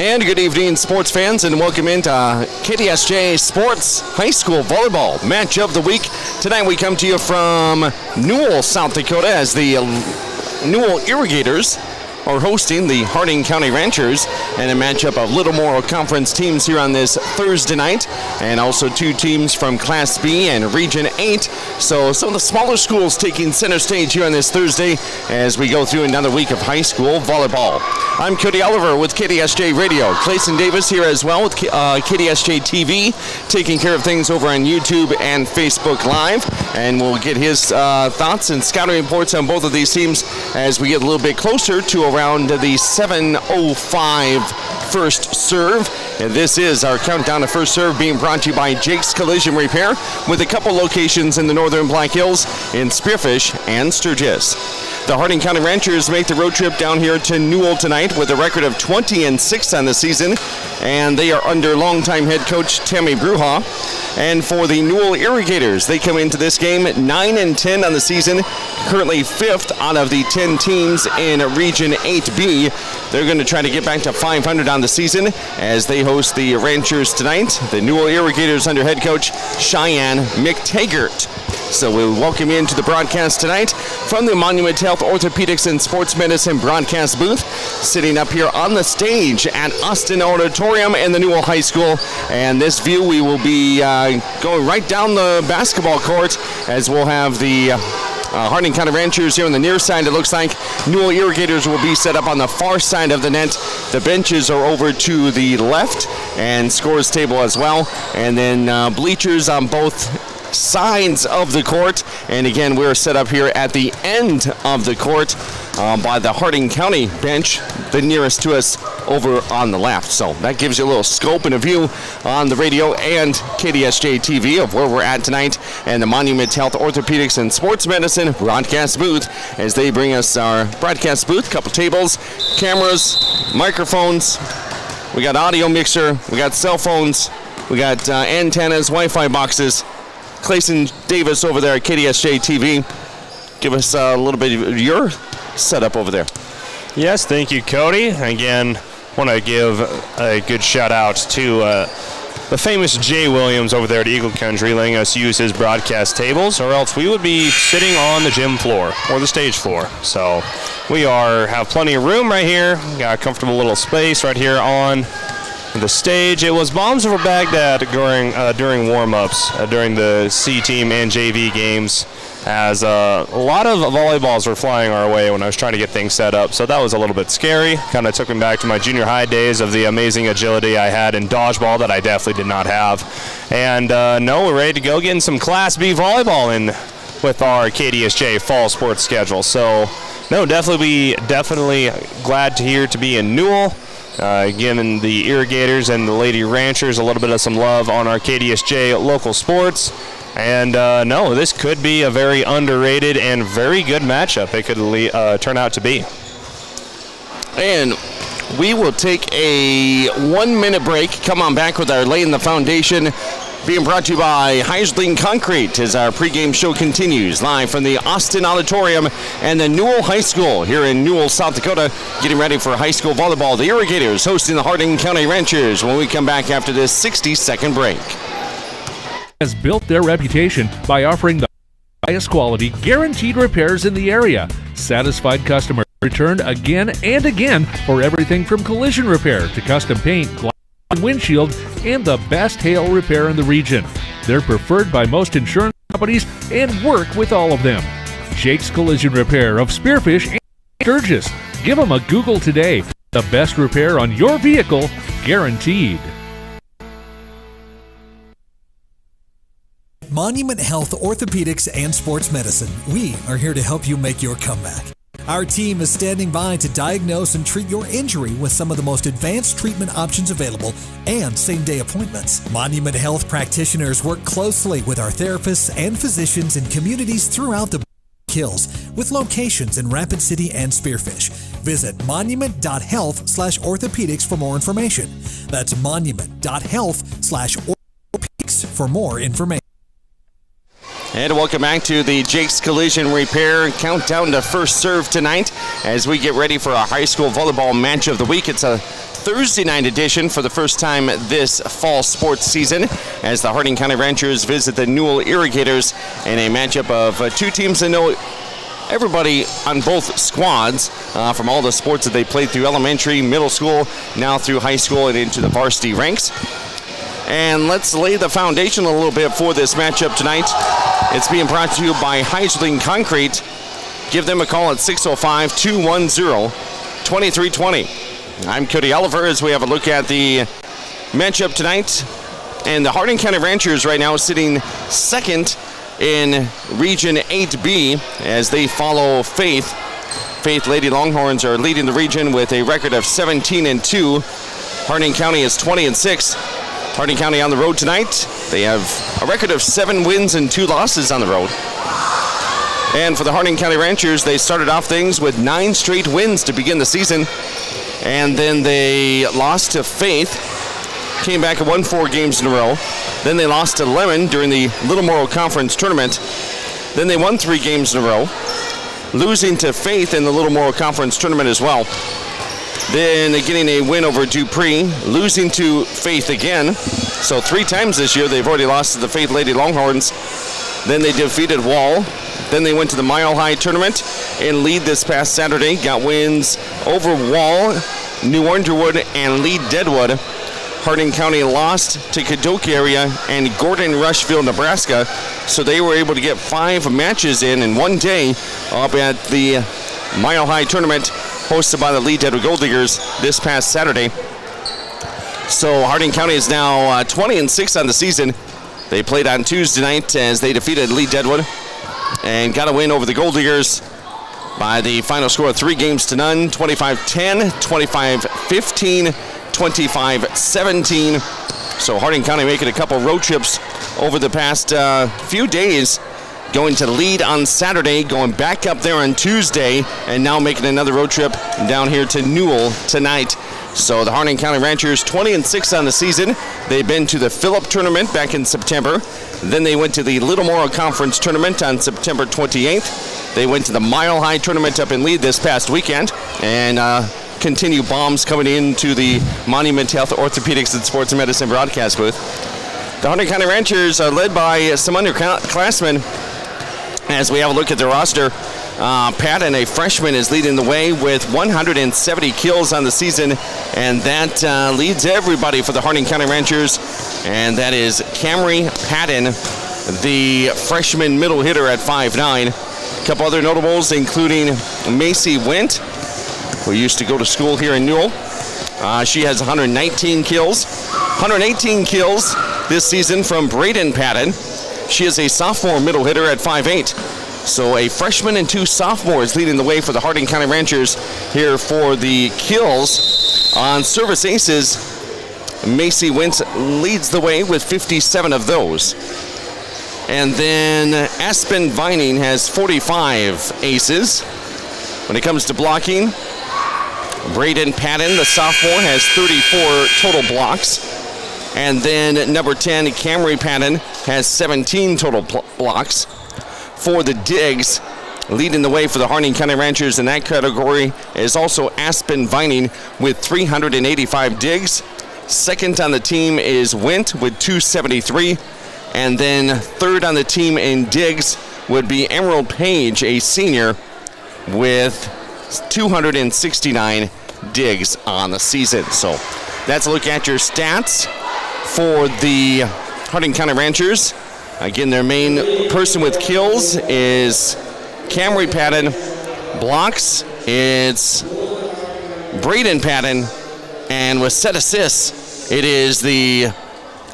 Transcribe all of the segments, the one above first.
And good evening, sports fans, and welcome into KDSJ Sports High School Volleyball Match of the Week. Tonight we come to you from Newell, South Dakota, as the Newell Irrigators are hosting the Harding County Ranchers and a matchup of Littlemore Conference teams here on this Thursday night, and also two teams from Class B and Region 8. So some of the smaller schools taking center stage here on this Thursday as we go through another week of high school volleyball. I'm Cody Oliver with KDSJ Radio. Clayson Davis here as well with KDSJ-TV, taking care of things over on YouTube and Facebook Live, and we'll get his thoughts and scouting reports on both of these teams as we get a little bit closer to around the 7:05 first serve. And this is our countdown to first serve, being brought to you by Jake's Collision Repair, with a couple locations in the northern Black Hills in Spearfish and Sturgis. The Harding County Ranchers make the road trip down here to Newell tonight with a record of 20-6 on the season, and they are under longtime head coach Tammy Bruja. And for the Newell Irrigators, they come into this game at 9-10 on the season, currently 5th out of the 10 teams in Region 8B. They're going to try to get back to 500 on the season as they host the Ranchers tonight. The Newell Irrigators under head coach Cheyenne McTaggart. So we'll welcome you into the broadcast tonight from the Monument Health Orthopedics and Sports Medicine broadcast booth, sitting up here on the stage at Austin Auditorium in the Newell High School. And this view, we will be going right down the basketball court as we'll have the Harding County Ranchers here on the near side. It looks like Newell Irrigators will be set up on the far side of the net. The benches are over to the left, and scores table as well. And then bleachers on both sides of the court. And again, we're set up here at the end of the court by the Harding County bench, the nearest to us over on the left. So that gives you a little scope and a view on the radio and KDSJ-TV of where we're at tonight, and the Monument Health Orthopedics and Sports Medicine broadcast booth as they bring us our broadcast booth, couple tables, cameras, microphones. We got audio mixer, we got cell phones, we got antennas, Wi-Fi boxes. Clayson Davis over there at KDSJ-TV. Give us a little bit of your setup over there. Yes, thank you, Cody. Again, want to give a good shout out to the famous Jay Williams over there at Eagle Country, letting us use his broadcast tables, or else we would be sitting on the gym floor or the stage floor. So we have plenty of room right here. Got a comfortable little space right here on the stage. It was bombs over Baghdad during warm-ups during the C team and JV games, as a lot of volleyballs were flying our way when I was trying to get things set up, so that was a little bit scary. Kind of took me back to my junior high days of the amazing agility I had in dodgeball that I definitely did not have. And no, we're ready to go, getting some Class B volleyball in with our KDSJ fall sports schedule. So no, definitely glad to be in Newell. Giving the Irrigators and the Lady Ranchers a little bit of some love on our KDSJ local sports. And no, this could be a very underrated and very good matchup it could turn out to be. And we will take a 1-minute break. Come on back with our Laying the Foundation, being brought to you by Heisling Concrete, as our pregame show continues live from the Austin Auditorium and the Newell High School here in Newell, South Dakota, getting ready for high school volleyball. The Irrigators hosting the Harding County Ranchers when we come back after this 60-second break. Has built their reputation by offering the highest quality guaranteed repairs in the area. Satisfied customers return again and again for everything from collision repair to custom paint, glass, and windshield, and the best hail repair in the region. They're preferred by most insurance companies and work with all of them. Jake's Collision Repair of Spearfish and Sturgis. Give them a Google today. The best repair on your vehicle, guaranteed. Monument Health Orthopedics and Sports Medicine. We are here to help you make your comeback. Our team is standing by to diagnose and treat your injury with some of the most advanced treatment options available and same-day appointments. Monument Health practitioners work closely with our therapists and physicians in communities throughout the Hills, with locations in Rapid City and Spearfish. Visit monument.health/orthopedics for more information. That's monument.health/orthopedics for more information. And welcome back to the Jake's Collision Repair countdown to first serve tonight as we get ready for our high school volleyball match of the week. It's a Thursday night edition for the first time this fall sports season as the Harding County Ranchers visit the Newell Irrigators in a matchup of two teams that know everybody on both squads from all the sports that they played through elementary, middle school, now through high school and into the varsity ranks. And let's lay the foundation a little bit for this matchup tonight. It's being brought to you by Heisling Concrete. Give them a call at 605-210-2320. I'm Cody Oliver as we have a look at the matchup tonight. And the Harding County Ranchers right now sitting second in Region 8B as they follow Faith. Faith Lady Longhorns are leading the region with a record of 17-2. Harding County is 20-6. Harding County on the road tonight. They have a record of 7 wins and 2 losses on the road. And for the Harding County Ranchers, they started off things with 9 straight wins to begin the season. And then they lost to Faith, came back and won 4 games in a row. Then they lost to Lemon during the Littlemore Conference Tournament. Then they won 3 games in a row, losing to Faith in the Littlemore Conference Tournament as well. Then getting a win over Dupree, losing to Faith again. So 3 times this year they've already lost to the Faith Lady Longhorns. Then they defeated Wall. Then they went to the Mile High Tournament and lead this past Saturday. Got wins over Wall, New Underwood, and Lee Deadwood. Harding County lost to Kadoke area and Gordon Rushville, Nebraska. So they were able to get 5 matches in one day up at the Mile High Tournament hosted by the Lee Deadwood Gold Diggers this past Saturday. So Harding County is now 20-6 on the season. They played on Tuesday night as they defeated Lee Deadwood and got a win over the Gold Diggers by the final score of 3-0, 25-10, 25-15, 25-17. So Harding County making a couple road trips over the past few days, going to Lead on Saturday, going back up there on Tuesday, and now making another road trip down here to Newell tonight. So the Harding County Ranchers 20-6 on the season. They've been to the Phillip Tournament back in September. Then they went to the Littlemore Conference Tournament on September 28th. They went to the Mile High Tournament up in Lead this past weekend. And continue bombs coming into the Monument Health Orthopedics and Sports Medicine broadcast booth. The Harding County Ranchers are led by some underclassmen. As we have a look at the roster, Patton, a freshman, is leading the way with 170 kills on the season, and that leads everybody for the Harding County Ranchers, and that is Camry Patton, the freshman middle hitter at 5'9". A couple other notables, including Macy Went, who used to go to school here in Newell. She has 119 kills. 118 kills this season from Braden Patton. She is a sophomore middle hitter at 5'8". So a freshman and 2 sophomores leading the way for the Harding County Ranchers here for the kills. On service aces, Macy Wentz leads the way with 57 of those. And then Aspen Vining has 45 aces. When it comes to blocking, Braden Patton, the sophomore, has 34 total blocks. And then number 10, Camry Patton, has 17 total blocks. For the digs, leading the way for the Harding County Ranchers in that category is also Aspen Vining with 385 digs. Second on the team is Went with 273. And then third on the team in digs would be Emerald Page, a senior, with 269 digs on the season. So that's a look at your stats for the Harding County Ranchers. Again, their main person with kills is Camry Patton. Blocks, it's Braden Patton. And with set assists, it is the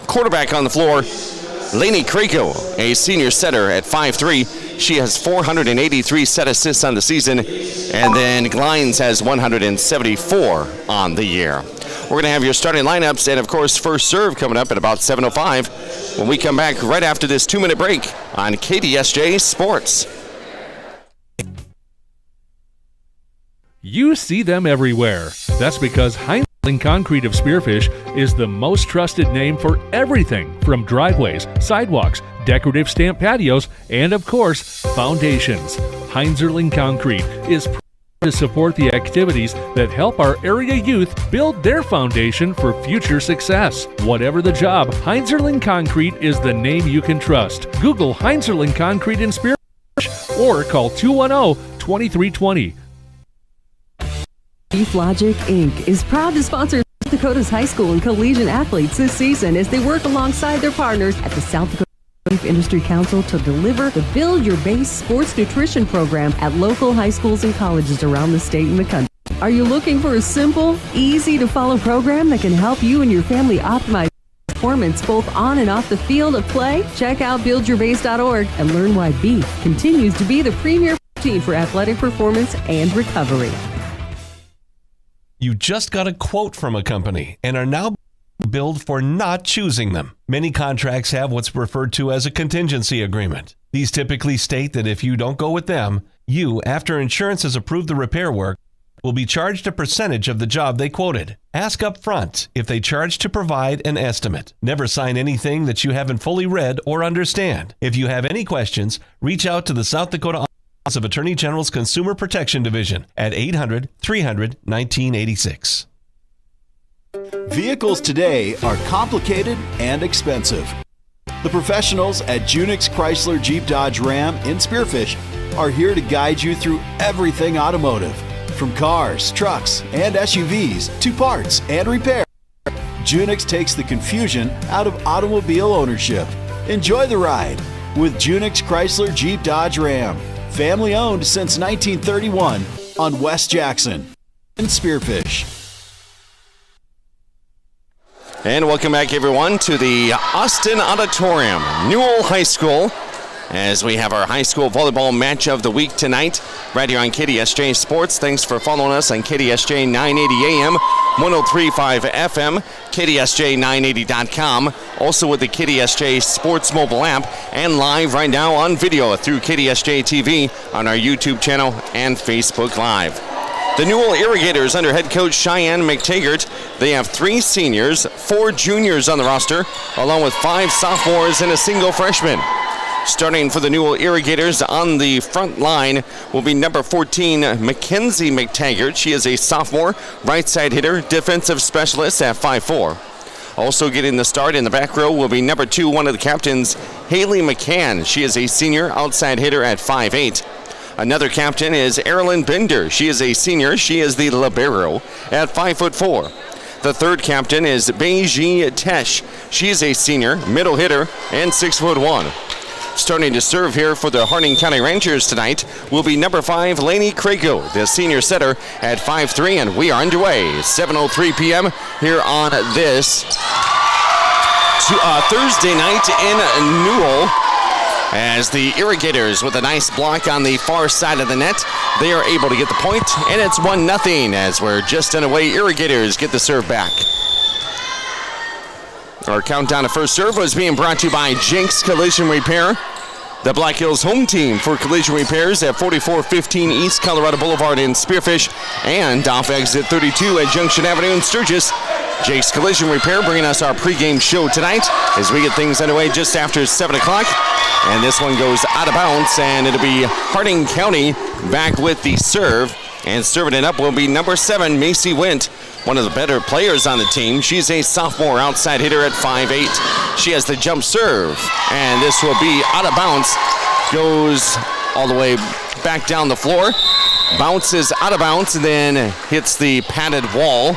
quarterback on the floor, Lainey Krako, a senior setter at 5'3". She has 483 set assists on the season. And then Glines has 174 on the year. We're going to have your starting lineups and, of course, first serve coming up at about 7:05 when we come back right after this 2-minute break on KDSJ Sports. You see them everywhere. That's because Heisling Concrete of Spearfish is the most trusted name for everything from driveways, sidewalks, decorative stamp patios, and, of course, foundations. Heisling Concrete is to support the activities that help our area youth build their foundation for future success. Whatever the job, Heinzerling Concrete is the name you can trust. Google Heinzerling Concrete in Spearfish or call 210-2320. Beef Logic Inc. is proud to sponsor South Dakota's high school and collegiate athletes this season as they work alongside their partners at the South Dakota Beef Industry Council to deliver the Build Your Base Sports Nutrition Program at local high schools and colleges around the state and the country. Are you looking for a simple, easy-to-follow program that can help you and your family optimize performance both on and off the field of play? Check out buildyourbase.org and learn why beef continues to be the premier protein for athletic performance and recovery. You just got a quote from a company and are now billed for not choosing them. Many contracts have what's referred to as a contingency agreement. These typically state that if you don't go with them, you, after insurance has approved the repair work, will be charged a percentage of the job they quoted. Ask up front if they charge to provide an estimate. Never sign anything that you haven't fully read or understand. If you have any questions, reach out to the South Dakota Office of Attorney General's Consumer Protection Division at 800-300-1986. Vehicles today are complicated and expensive. The professionals at Junix Chrysler Jeep Dodge Ram in Spearfish are here to guide you through everything automotive, from cars, trucks, and SUVs to parts and repair. Junix takes the confusion out of automobile ownership. Enjoy the ride with Junix Chrysler Jeep Dodge Ram. Family owned since 1931 on West Jackson in Spearfish. And welcome back, everyone, to the Austin Auditorium, Newell High School, as we have our high school volleyball match of the week tonight, right here on KDSJ Sports. Thanks for following us on KDSJ 980 AM, 103.5 FM, KDSJ980.com, also with the KDSJ Sports mobile app, and live right now on video through KDSJ-TV on our YouTube channel and Facebook Live. The Newell Irrigators under head coach Cheyenne McTaggart. They have 3 seniors, 4 juniors on the roster, along with 5 sophomores and a single freshman. Starting for the Newell Irrigators on the front line will be number 14, Mackenzie McTaggart. She is a sophomore, right side hitter, defensive specialist at 5'4". Also getting the start in the back row will be number 2, one of the captains, Haley McCann. She is a senior, outside hitter at 5'8". Another captain is Erilyn Bender. She is a senior. She is the libero at 5'4". The third captain is Beiji Tesh. She is a senior, middle hitter, and 6'1". Starting to serve here for the Harding County Rangers tonight will be number 5, Lainey Crago, the senior setter at 5'3", and we are underway. 7:03 p.m. here on this Thursday night in Newell. As the Irrigators, with a nice block on the far side of the net, they are able to get the point, and it's 1-0 as we're just underway. Irrigators get the serve back. Our countdown to first serve was being brought to you by Jenks Collision Repair, the Black Hills home team for collision repairs at 4415 East Colorado Boulevard in Spearfish and off exit 32 at Junction Avenue in Sturgis. Jake's Collision Repair bringing us our pregame show tonight as we get things underway just after 7 o'clock. And this one goes out of bounds, and it'll be Harding County back with the serve. And serving it up will be number 7, Macy Wint, one of the better players on the team. She's a sophomore outside hitter at 5'8". She has the jump serve, and this will be out of bounds. Goes all the way back down the floor. Bounces out of bounds, and then hits the padded wall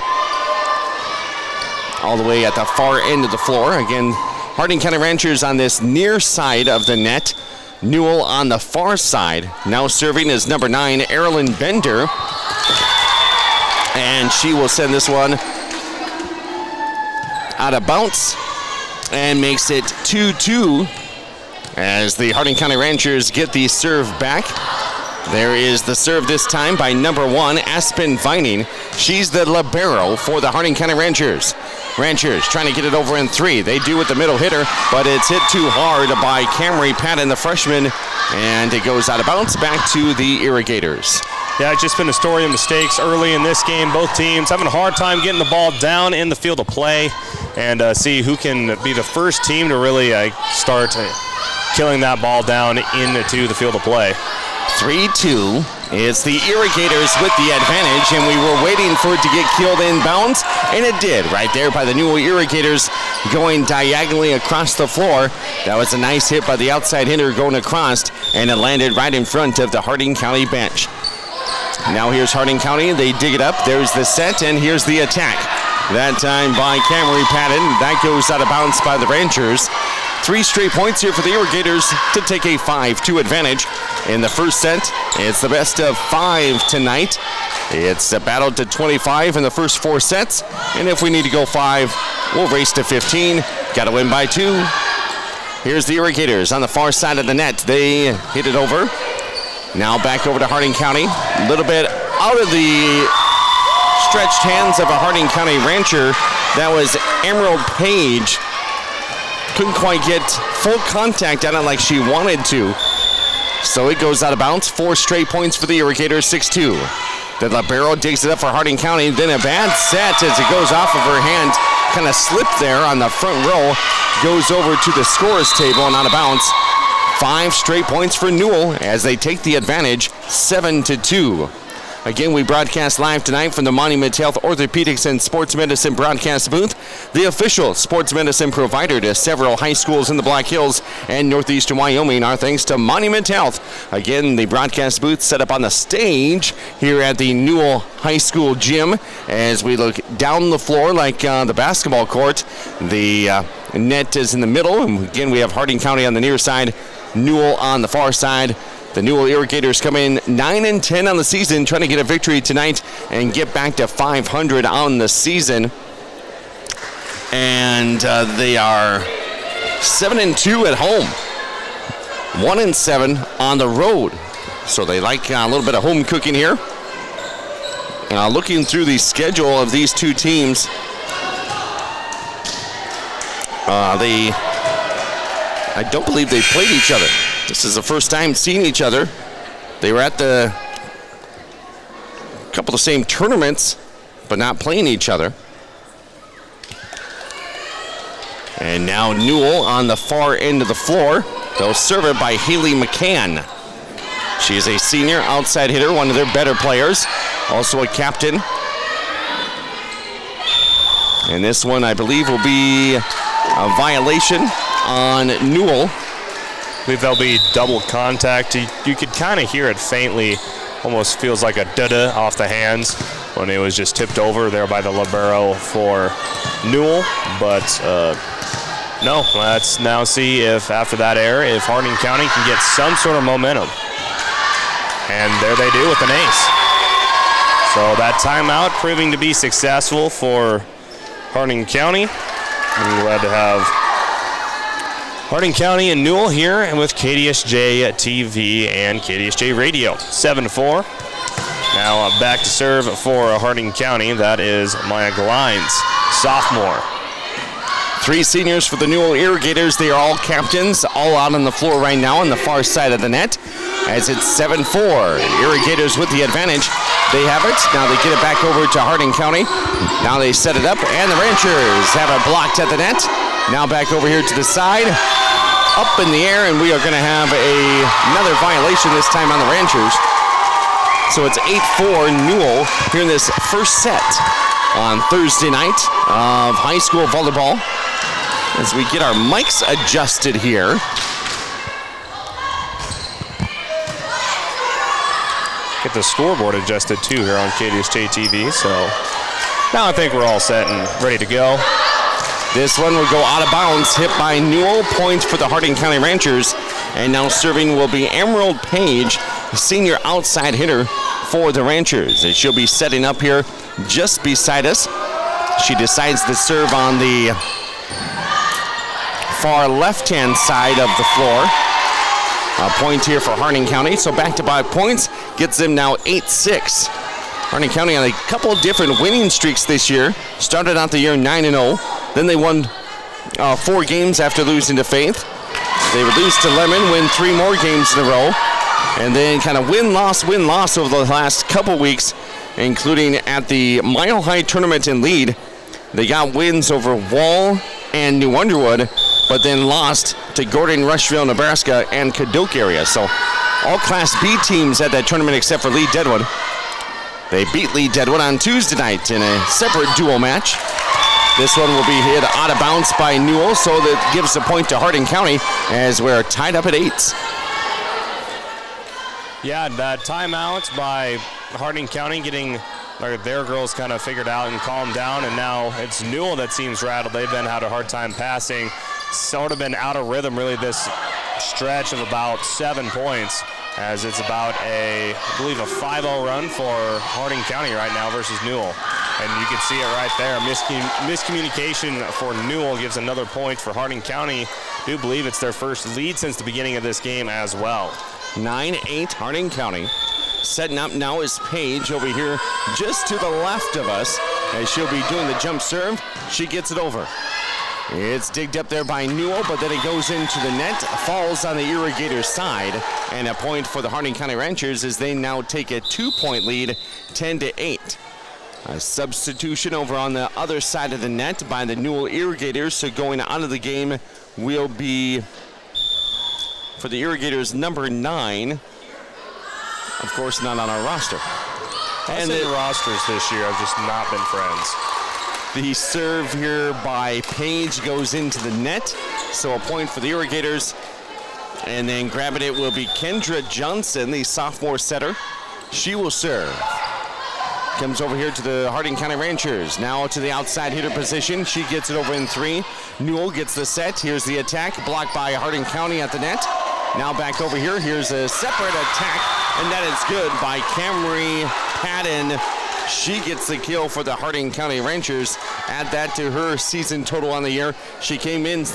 all the way at the far end of the floor. Again, Harding County Rangers on this near side of the net. Newell on the far side. Now serving is number 9, Erilyn Bender. And she will send this one out of bounds and makes it 2-2 as the Harding County Rangers get the serve back. There is the serve this time by number 1, Aspen Vining. She's the libero for the Harding County Rangers. Rangers trying to get it over in 3. They do with the middle hitter, but it's hit too hard by Camry Patton, the freshman, and it goes out of bounds back to the Irrigators. Yeah, it's just been a story of mistakes early in this game. Both teams having a hard time getting the ball down in the field of play and see who can be the first team to really start killing that ball down into the field of play. 3-2 It's the Irrigators with the advantage, and we were waiting for it to get killed inbounds, and it did right there by the Newell Irrigators going diagonally across the floor. That was a nice hit by the outside hitter going across, and it landed right in front of the Harding County bench. Now here's Harding County. They dig it up. There's the set, and here's the attack. That time by Camry Patton. That goes out of bounds by the Ranchers. 3 straight points here for the Irrigators to take a 5-2 advantage in the first set. It's the best of 5 tonight. It's a battle to 25 in the first 4 sets. And if we need to go 5, we'll race to 15. Got to win by 2. Here's the Irrigators on the far side of the net. They hit it over. Now back over to Harding County. A little bit out of the stretched hands of a Harding County Rancher. That was Emerald Page. Couldn't quite get full contact on it like she wanted to. So it goes out of bounds. 4 straight points for the Irrigators, 6-2. The libero digs it up for Harding County. Then a bad set as it goes off of her hand. Kind of slipped there on the front row. Goes over to the scorer's table and out of bounds. 5 straight points for Newell as they take the advantage, 7-2. Again, we broadcast live tonight from the Monument Health Orthopedics and Sports Medicine broadcast booth, the official sports medicine provider to several high schools in the Black Hills and northeastern Wyoming. Our thanks to Monument Health. Again, the broadcast booth set up on the stage here at the Newell High School gym as we look down the floor like the basketball court. The net is in the middle, and again, we have Harding County on the near side, Newell on the far side. The Newell Irrigators come in 9-10 on the season, trying to get a victory tonight and get back to 500 on the season. And they are 7-2 at home, 1-7 on the road. So they like a little bit of home cooking here. Looking through the schedule of these two teams, I don't believe they played each other. This is the first time seeing each other. They were at the couple of same tournaments, but not playing each other. And now Newell on the far end of the floor. They'll serve it by Haley McCann. She is a senior outside hitter, one of their better players, also a captain. And this one, I believe, will be a violation on Newell. I believe there'll be double contact. You could kind of hear it faintly. Almost feels like a da-da off the hands when it was just tipped over there by the libero for Newell. But no, let's now see if after that error, if Harding County can get some sort of momentum. And there they do with an ace. So that timeout proving to be successful for Harding County. I'm glad to have Harding County and Newell here and with KDSJ-TV and KDSJ Radio. 7-4. Now back to serve for Harding County. That is Maya Glines, sophomore. 3 seniors for the Newell Irrigators. They are all captains, all out on the floor right now on the far side of the net. As it's 7-4. Irrigators with the advantage. They have it. Now they get it back over to Harding County. Now they set it up, and the Ranchers have it blocked at the net. Now back over here to the side. Up in the air, and we are going to have another violation this time on the Ranchers. So it's 8-4 Newell here in this first set on Thursday night of high school volleyball. As we get our mics adjusted here. Get the scoreboard adjusted too here on KDSJ-TV. So now I think we're all set and ready to go. This one will go out of bounds, hit by Newell. Points for the Harding County Ranchers. And now serving will be Emerald Page, senior outside hitter for the Ranchers. And she'll be setting up here just beside us. She decides to serve on the far left-hand side of the floor. A point here for Harding County. So back-to-back points gets them now 8-6. Harding County on a couple of different winning streaks this year. Started out the year 9-0. Then they won 4 games after losing to Faith. They would lose to Lemon, win 3 more games in a row. And then kind of win-loss over the last couple weeks, including at the Mile High Tournament in Lead. They got wins over Wall and New Underwood, but then lost to Gordon, Rushville, Nebraska, and Kadoke area. So all Class B teams at that tournament except for Lee Deadwood. They beat Lee Deadwood on Tuesday night in a separate dual match. This one will be hit out of bounds by Newell, so that gives the point to Harding County as we're tied up at 8. Yeah, that timeout by Harding County getting their girls kind of figured out and calmed down, and now it's Newell that seems rattled. They've had a hard time passing, sort of been out of rhythm really this stretch of about 7 points, as it's about I believe a 5-0 run for Harding County right now versus Newell. And you can see it right there. Miscommunication for Newell gives another point for Harding County. I do believe it's their first lead since the beginning of this game as well. 9-8 Harding County. Setting up now is Paige over here just to the left of us as she'll be doing the jump serve. She gets it over. It's digged up there by Newell, but then it goes into the net, falls on the Irrigators side, and a point for the Harding County Ranchers as they now take a 2-point lead, 10-8. A substitution over on the other side of the net by the Newell Irrigators, so going out of the game will be for the Irrigators number 9, of course not on our roster. And the rosters this year have just not been friends. The serve here by Page goes into the net, so a point for the Irrigators. And then grabbing it will be Kendra Johnson, the sophomore setter. She will serve. Comes over here to the Harding County Ranchers. Now to the outside hitter position. She gets it over in 3. Newell gets the set. Here's the attack, blocked by Harding County at the net. Now back over here. Here's a separate attack, and that is good by Camry Patton. She gets the kill for the Harding County Ranchers. Add that to her season total on the year. She came in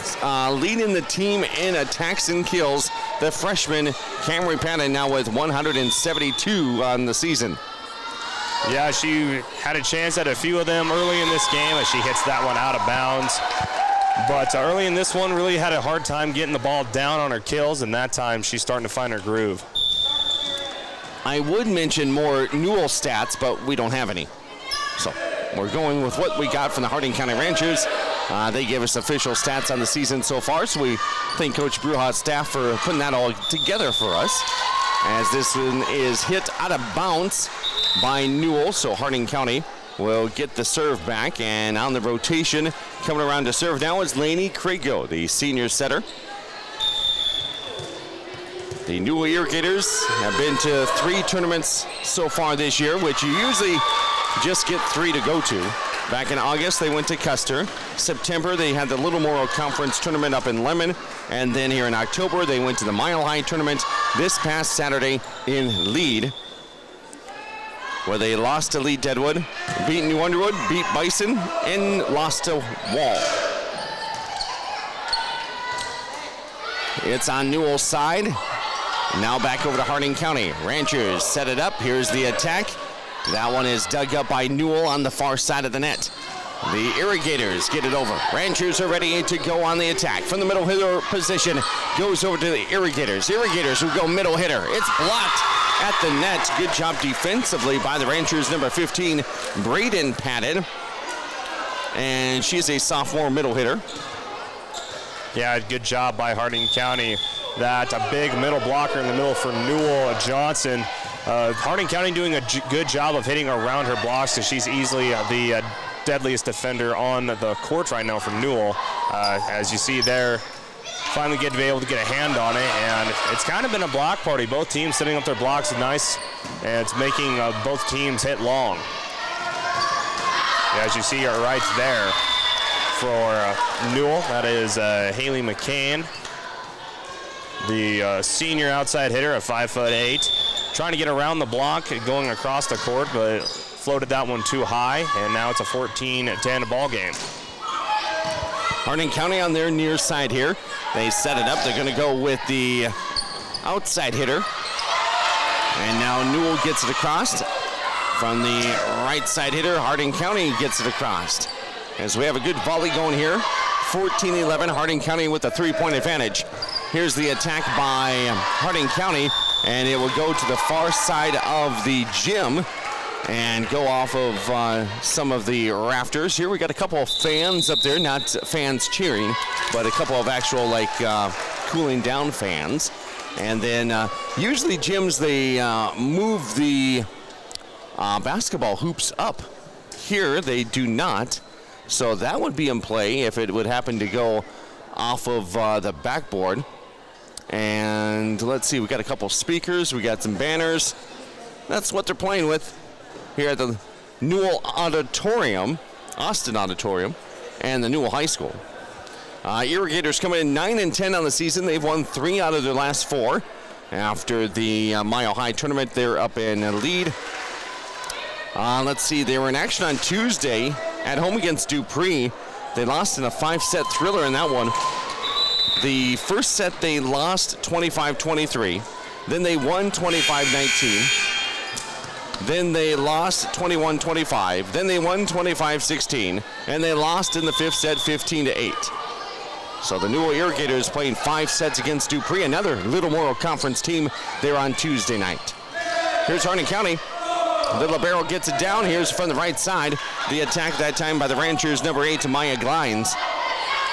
leading the team in attacks and kills. The freshman, Camry Patton, now with 172 on the season. Yeah, she had a chance at a few of them early in this game as she hits that one out of bounds. But early in this one, really had a hard time getting the ball down on her kills, and that time she's starting to find her groove. I would mention more Newell stats, but we don't have any. So we're going with what we got from the Harding County Ranchers. They gave us official stats on the season so far, so we thank Coach Bruha's staff for putting that all together for us. As this one is hit out of bounds by Newell, so Harding County will get the serve back. And on the rotation, coming around to serve now is Lainey Crago, the senior setter. The Newell Irrigators have been to 3 tournaments so far this year, which you usually just get 3 to go to. Back in August, they went to Custer. September, they had the Little Morrow Conference tournament up in Lemon. And then here in October, they went to the Mile High tournament this past Saturday in Lead, where they lost to Lee Deadwood, beat New Underwood, beat Bison, and lost to Wall. It's on Newell's side. Now back over to Harding County. Ranchers set it up. Here's the attack. That one is dug up by Newell on the far side of the net. The Irrigators get it over. Ranchers are ready to go on the attack. From the middle hitter position, goes over to the Irrigators. Irrigators will go middle hitter. It's blocked at the net. Good job defensively by the Ranchers, number 15, Braden Patton. And she's a sophomore middle hitter. Yeah, good job by Harding County. That a big middle blocker in the middle for Newell Johnson. Harding County doing a good job of hitting around her blocks, because she's easily the deadliest defender on the court right now from Newell. As you see there, finally be able to get a hand on it, and it's kind of been a block party. Both teams setting up their blocks nice, and it's making both teams hit long. As you see her right there for Newell, that is Haley McCain, the senior outside hitter at 5'8", trying to get around the block, going across the court, but floated that one too high, and now it's a 14-10 ball game. Harding County on their near side here. They set it up. They're going to go with the outside hitter. And now Newell gets it across. From the right side hitter, Harding County gets it across. As we have a good volley going here. 14-11, Harding County with a 3-point advantage. Here's the attack by Harding County, and it will go to the far side of the gym and go off of some of the rafters. Here we got a couple of fans up there, not fans cheering, but a couple of actual cooling down fans. And then usually gyms, they move the basketball hoops up. Here they do not. So that would be in play if it would happen to go off of the backboard. And let's see, we got a couple speakers, we got some banners. That's what they're playing with here at the Newell Auditorium, Austin Auditorium, and the Newell High School. Irrigators coming in 9-10 on the season. They've won 3 out of their last 4. After the Mile High tournament, they're up in a lead. Let's see, they were in action on Tuesday at home against Dupree. They lost in a 5-set thriller in that one. The first set they lost 25-23. Then they won 25-19. Then they lost 21-25. Then they won 25-16. And they lost in the 5th set 15-8. So the Newell Irrigators playing 5 sets against Dupree, another Little Morrow Conference team there on Tuesday night. Here's Hardin County. The libero gets it down. Here's from the right side. The attack that time by the Ranchers, number 8, Maya Glines.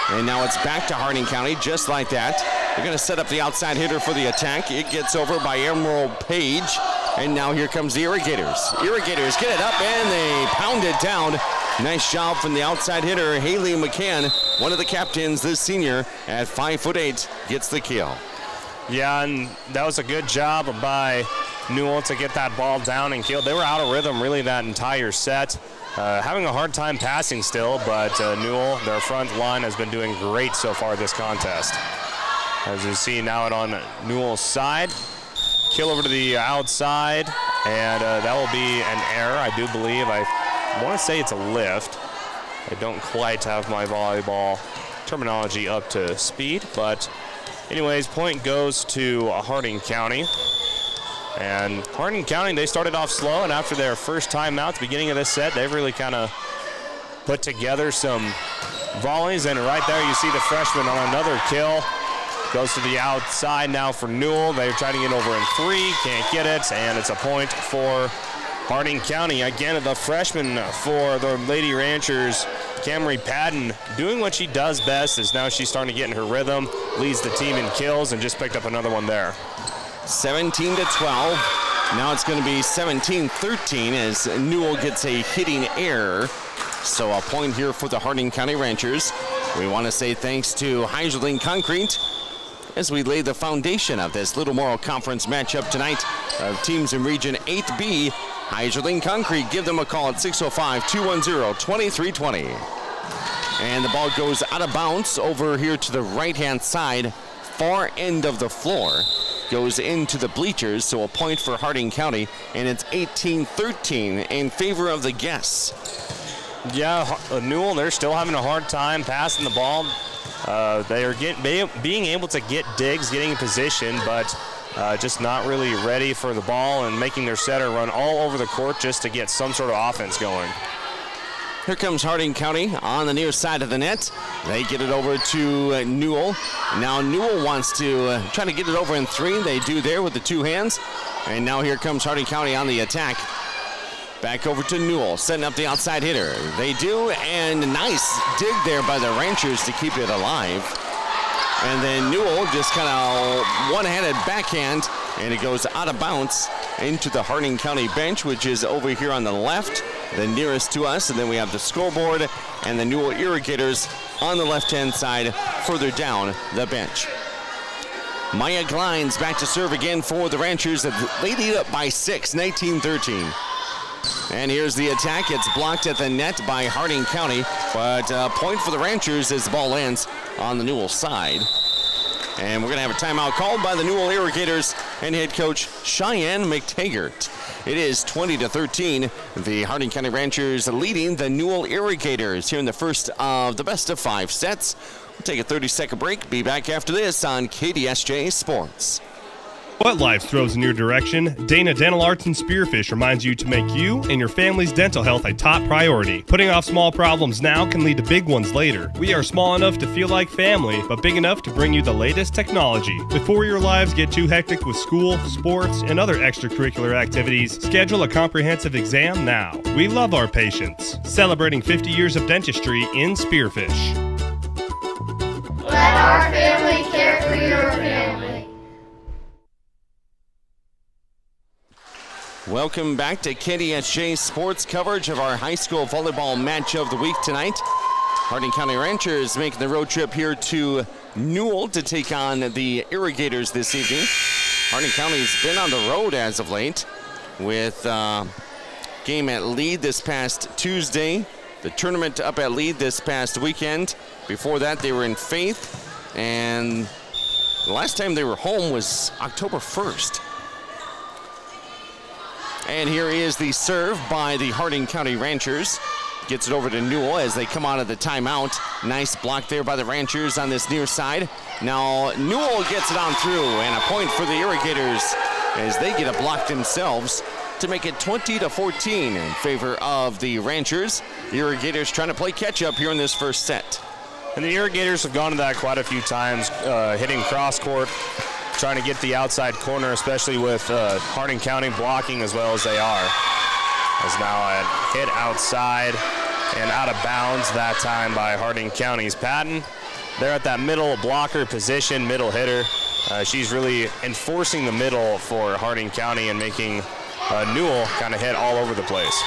And now it's back to Hardin County, just like that. They're going to set up the outside hitter for the attack. It gets over by Emerald Page. And now here comes the Irrigators. Irrigators get it up, and they pound it down. Nice job from the outside hitter, Haley McCann. One of the captains, this senior, at 5'8", gets the kill. Yeah, and that was a good job by Newell to get that ball down and killed. They were out of rhythm really that entire set. Having a hard time passing still, but Newell, their front line, has been doing great so far this contest. As you see now it on Newell's side. Kill over to the outside, and that will be an error, I do believe. I want to say it's a lift. I don't quite have my volleyball terminology up to speed, but anyways, point goes to Hardin County. And Hardin County, they started off slow, and after their first timeout at the beginning of this set, they've really kind of put together some volleys, and right there you see the freshman on another kill. Goes to the outside now for Newell. They're trying to get over in 3, can't get it, and it's a point for Hardin County. Again, the freshman for the Lady Ranchers, Camry Padden, doing what she does best, is now she's starting to get in her rhythm, leads the team in kills, and just picked up another one there. 17-12. Now it's going to be 17-13 as Newell gets a hitting error. So a point here for the Hardin County Ranchers. We want to say thanks to Heiserling Concrete as we lay the foundation of this Little Morrow Conference matchup tonight of teams in Region 8B. Heiserling Concrete, give them a call at 605-210-2320. And the ball goes out of bounds over here to the right-hand side, far end of the floor. Goes into the bleachers, so a point for Hardin County, and it's 18-13 in favor of the guests. Yeah, Newell, they're still having a hard time passing the ball. They are being able to get digs, getting in position, but just not really ready for the ball and making their setter run all over the court just to get some sort of offense going. Here comes Hardin County on the near side of the net. They get it over to Newell. Now Newell wants to try to get it over in 3. They do there with the 2 hands. And now here comes Hardin County on the attack. Back over to Newell, setting up the outside hitter. They do, and nice dig there by the Ranchers to keep it alive. And then Newell just kind of one-handed backhand, and it goes out of bounds into the Hardin County bench, which is over here on the left, the nearest to us. And then we have the scoreboard and the Newell Irrigators on the left-hand side, further down the bench. Maya Glines back to serve again for the Ranchers. They lead up by 6, 19-13. And here's the attack. It's blocked at the net by Hardin County, but point for the Ranchers as the ball lands on the Newell side. And we're going to have a timeout called by the Newell Irrigators and head coach Cheyenne McTaggart. It is 20-13. The Hardin County Ranchers leading the Newell Irrigators here in the first of the best of 5 sets. We'll take a 30-second break. Be back after this on KDSJ Sports. What life throws in your direction, Dana Dental Arts and Spearfish reminds you to make you and your family's dental health a top priority. Putting off small problems now can lead to big ones later. We are small enough to feel like family, but big enough to bring you the latest technology. Before your lives get too hectic with school, sports, and other extracurricular activities, schedule a comprehensive exam now. We love our patients. Celebrating 50 years of dentistry in Spearfish. Let our family care for your family. Welcome back to KDSJ Sports coverage of our high school volleyball match of the week tonight. Harding County Ranchers making the road trip here to Newell to take on the Irrigators this evening. Harding County's been on the road as of late with game at Lead this past Tuesday, the tournament up at Lead this past weekend. Before that, they were in Faith, and the last time they were home was October 1st. And here is the serve by the Harding County Ranchers. Gets it over to Newell as they come out of the timeout. Nice block there by the Ranchers on this near side. Now Newell gets it on through, and a point for the Irrigators as they get a block themselves to make it 20-14 in favor of the Ranchers. The Irrigators trying to play catch up here in this first set. And the Irrigators have gone to that quite a few times, hitting cross court, trying to get the outside corner, especially with Harding County blocking as well as they are. As now a hit outside and out of bounds that time by Harding County's Patton. They're at that middle blocker position, middle hitter. She's really enforcing the middle for Harding County and making Newell kind of hit all over the place.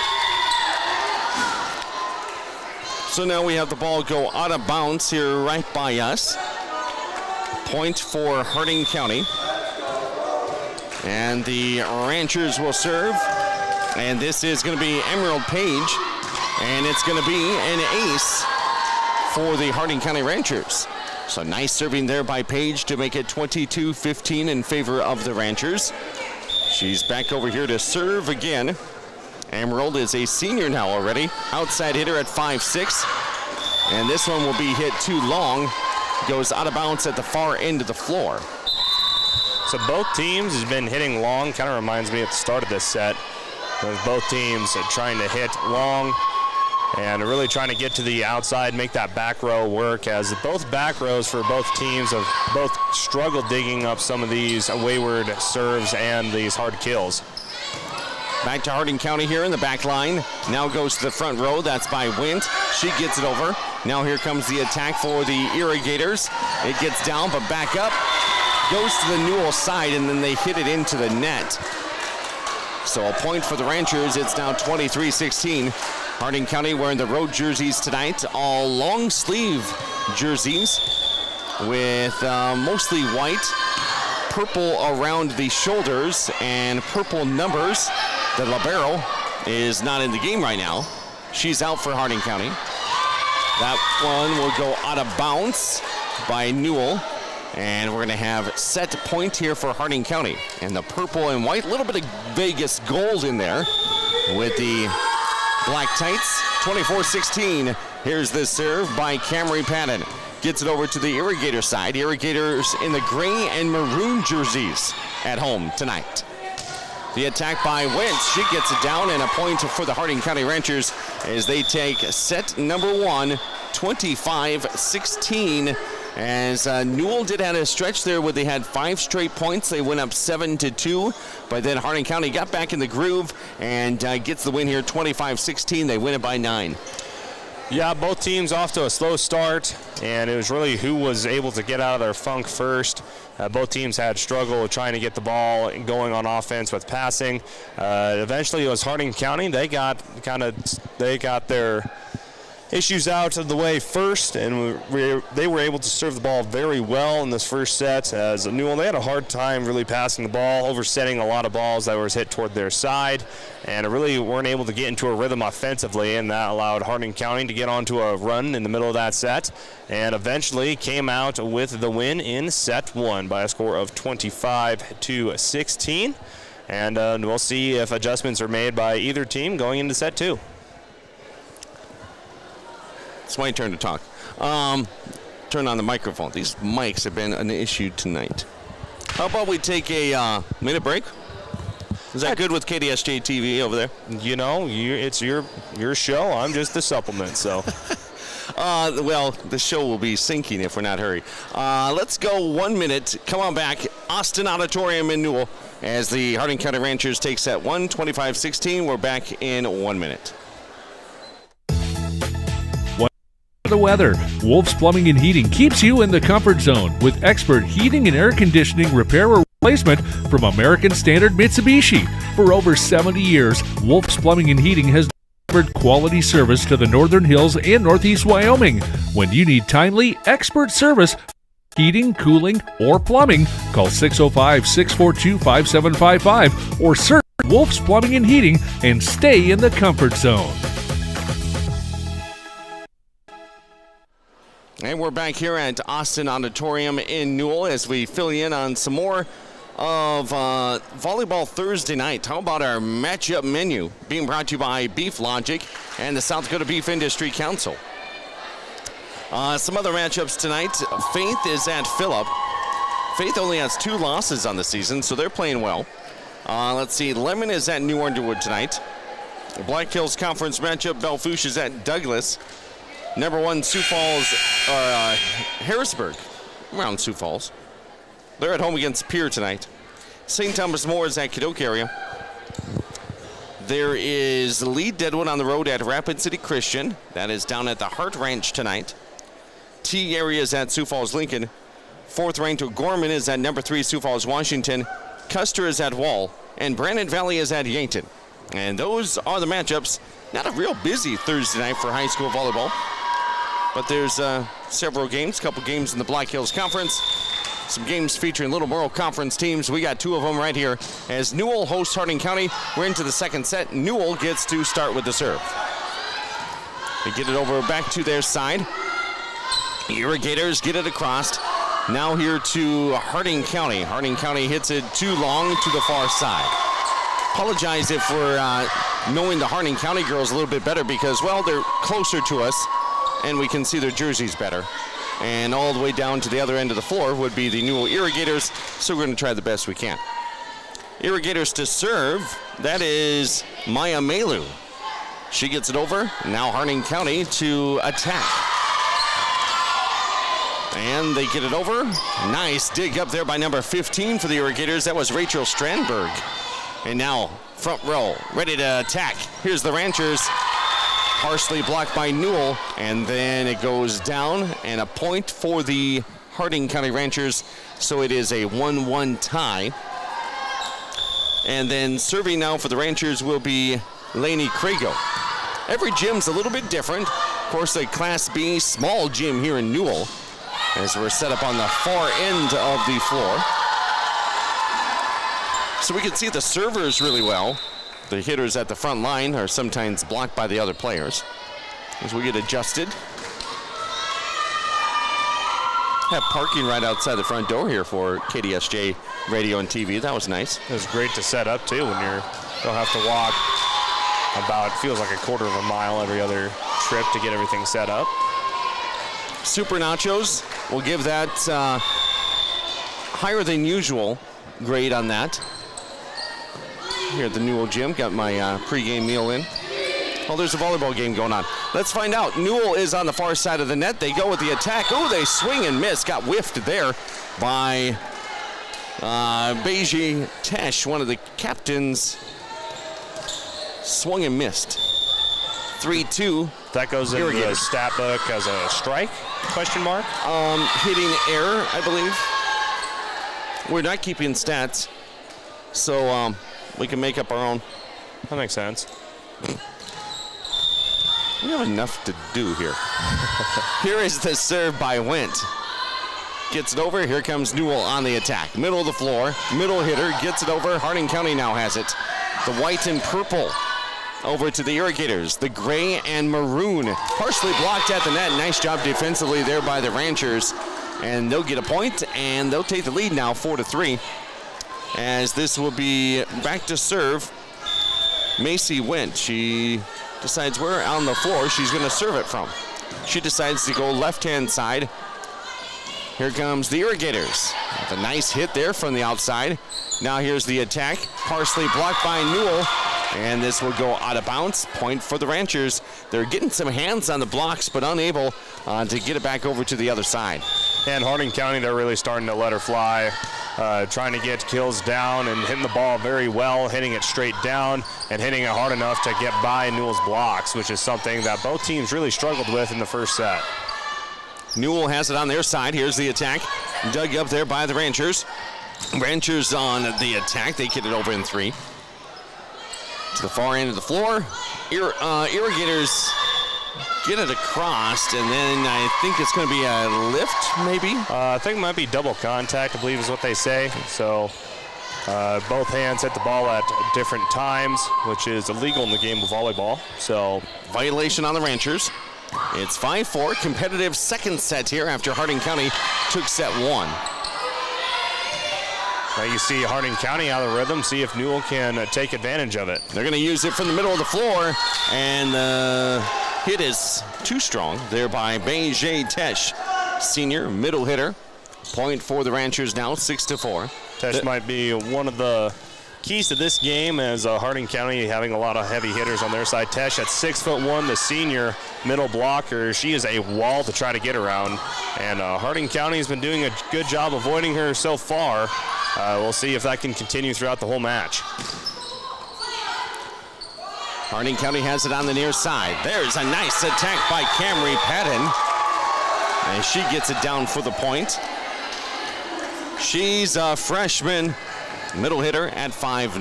So now we have the ball go out of bounds here right by us. Point for Harding County. And the Ranchers will serve. And this is going to be Emerald Page. And it's going to be an ace for the Harding County Ranchers. So nice serving there by Page to make it 22-15 in favor of the Ranchers. She's back over here to serve again. Emerald is a senior now already. Outside hitter at 5'6". And this one will be hit too long. Goes out of bounds at the far end of the floor. So both teams has been hitting long. Kind of reminds me at the start of this set. Both teams are trying to hit long and really trying to get to the outside, make that back row work, as both back rows for both teams have both struggled digging up some of these wayward serves and these hard kills. Back to Harding County here in the back line. Now goes to the front row. That's by Wint. She gets it over. Now here comes the attack for the Irrigators. It gets down, but back up. Goes to the Newell side, and then they hit it into the net. So a point for the Ranchers. It's now 23-16. Harding County wearing the road jerseys tonight. All long sleeve jerseys with mostly white, purple around the shoulders, and purple numbers. The libero is not in the game right now. She's out for Harding County. That one will go out of bounds by Newell. And we're going to have set point here for Harding County. And the purple and white, a little bit of Vegas gold in there with the black tights. 24-16. Here's the serve by Camry Patton. Gets it over to the Irrigator side. Irrigators in the gray and maroon jerseys at home tonight. The attack by Wentz. She gets it down, and a point for the Harding County Ranchers as they take set number one, 25-16. As Newell did have a stretch there where they had 5 straight points. They went up 7-2, but then Harding County got back in the groove and gets the win here, 25-16. They win it by 9. Yeah, both teams off to a slow start, and it was really who was able to get out of their funk first. Both teams had struggle trying to get the ball going on offense with passing. Eventually, it was Harding County. They got their issues out of the way first, and they were able to serve the ball very well in this first set. As Newell, they had a hard time really passing the ball, oversetting a lot of balls that was hit toward their side, and really weren't able to get into a rhythm offensively, and that allowed Harding County to get onto a run in the middle of that set, and eventually came out with the win in set one by a score of 25-16. And we'll see if adjustments are made by either team going into set two. It's my turn to talk. Turn on the microphone. These mics have been an issue tonight. How about we take a minute break? Is that good with KDSJ-TV over there? You know, it's your show. I'm just the supplement, so. Well, the show will be sinking if we're not hurry. Let's go 1 minute. Come on back. Austin Auditorium in Newell as the Harding County Ranchers take set 1, 25-16. We're back in 1 minute. The weather. Wolf's Plumbing and Heating keeps you in the comfort zone with expert heating and air conditioning repair or replacement from American Standard Mitsubishi. For over 70 years, Wolf's Plumbing and Heating has delivered quality service to the Northern Hills and Northeast Wyoming. When you need timely, expert service, heating, cooling, or plumbing, call 605-642-5755 or search Wolf's Plumbing and Heating and stay in the comfort zone. And we're back here at Austin Auditorium in Newell as we fill you in on some more of Volleyball Thursday night. How about our matchup menu being brought to you by Beef Logic and the South Dakota Beef Industry Council. Some other matchups tonight. Faith is at Phillip. Faith only has 2 losses on the season, so they're playing well. Let's see, Lemon is at New Underwood tonight. The Black Hills Conference matchup, Belfouche is at Douglas. Number 1, Sioux Falls, Harrisburg, around Sioux Falls. They're at home against Pierre tonight. St. Thomas More is at Cadoke area. There is Lead Deadwood on the road at Rapid City Christian. That is down at the Hart Ranch tonight. T area is at Sioux Falls Lincoln. 4th ranked Gorman is at number 3 Sioux Falls Washington. Custer is at Wall. And Brandon Valley is at Yankton. And those are the matchups. Not a real busy Thursday night for high school volleyball. But there's several games, a couple games in the Black Hills Conference. Some games featuring Little Merle Conference teams. We got 2 of them right here as Newell hosts Harding County. We're into the second set. Newell gets to start with the serve. They get it over back to their side. Irrigators get it across. Now here to Harding County. Harding County hits it too long to the far side. Apologize if we're knowing the Harding County girls a little bit better because, well, they're closer to us and we can see their jerseys better. And all the way down to the other end of the floor would be the Newell Irrigators, so we're going to try the best we can. Irrigators to serve, that is Maya Melu. She gets it over. Now Harding County to attack. And they get it over. Nice dig up there by number 15 for the Irrigators. That was Rachel Strandberg. And now front row, ready to attack. Here's the Ranchers. Partially blocked by Newell, and then it goes down, and a point for the Harding County Ranchers, so it is a 1-1 tie. And then serving now for the Ranchers will be Lainey Crago. Every gym's a little bit different. Of course, a Class B small gym here in Newell, as we're set up on the far end of the floor. So we can see the servers really well. The hitters at the front line are sometimes blocked by the other players. As we get adjusted. Have parking right outside the front door here for KDSJ Radio and TV. That was nice. It was great to set up too when you don't have to walk about, feels like a quarter of a mile every other trip to get everything set up. Super Nachos, we'll give that higher than usual grade on that. Here at the Newell gym, got my pregame meal in. Oh, there's a volleyball game going on. Let's find out. Newell is on the far side of the net. They go with the attack. Oh, they swing and miss. Got whiffed there by Beiji Tesh, one of the captains. Swung and missed. 3-2. That goes into the stat book as a strike, question mark? Hitting error, I believe. We're not keeping stats, so we can make up our own. That makes sense. We have enough to do here. Here is the serve by Wendt. Gets it over. Here comes Newell on the attack. Middle of the floor. Middle hitter gets it over. Harding County now has it. The white and purple over to the Irrigators. The gray and maroon. Partially blocked at the net. Nice job defensively there by the Ranchers. And they'll get a point, and they'll take the lead now 4-3. As this will be back to serve. Macy Wendt. She decides where on the floor she's going to serve it from. She decides to go left-hand side. Here comes the Irrigators. With a nice hit there from the outside. Now here's the attack. Partially blocked by Newell. And this will go out of bounds. Point for the Ranchers. They're getting some hands on the blocks, but unable to get it back over to the other side. And Harding County, they're really starting to let her fly. Trying to get kills down and hitting the ball very well, hitting it straight down and hitting it hard enough to get by Newell's blocks, which is something that both teams really struggled with in the first set. Newell has it on their side. Here's the attack. Dug up there by the Ranchers. Ranchers on the attack. They get it over in 3. To the far end of the floor. Irrigators get it across, and then I think it's going to be a lift, maybe? I think it might be double contact, I believe is what they say. So both hands hit the ball at different times, which is illegal in the game of volleyball. So violation on the Ranchers. It's 5-4, competitive second set here after Harding County took set 1. Now you see Harding County out of the rhythm, see if Newell can take advantage of it. They're going to use it from the middle of the floor, and the hit is too strong there by Beijing Tesh, senior middle hitter. Point for the Ranchers now, 6-4. Tesh might be one of the keys to this game, as Harding County having a lot of heavy hitters on their side. Tesh at 6'1", the senior middle blocker. She is a wall to try to get around, and Harding County has been doing a good job avoiding her so far. We'll see if that can continue throughout the whole match. Harding County has it on the near side. There's a nice attack by Camry Patton, and she gets it down for the point. She's a freshman middle hitter at 5'9".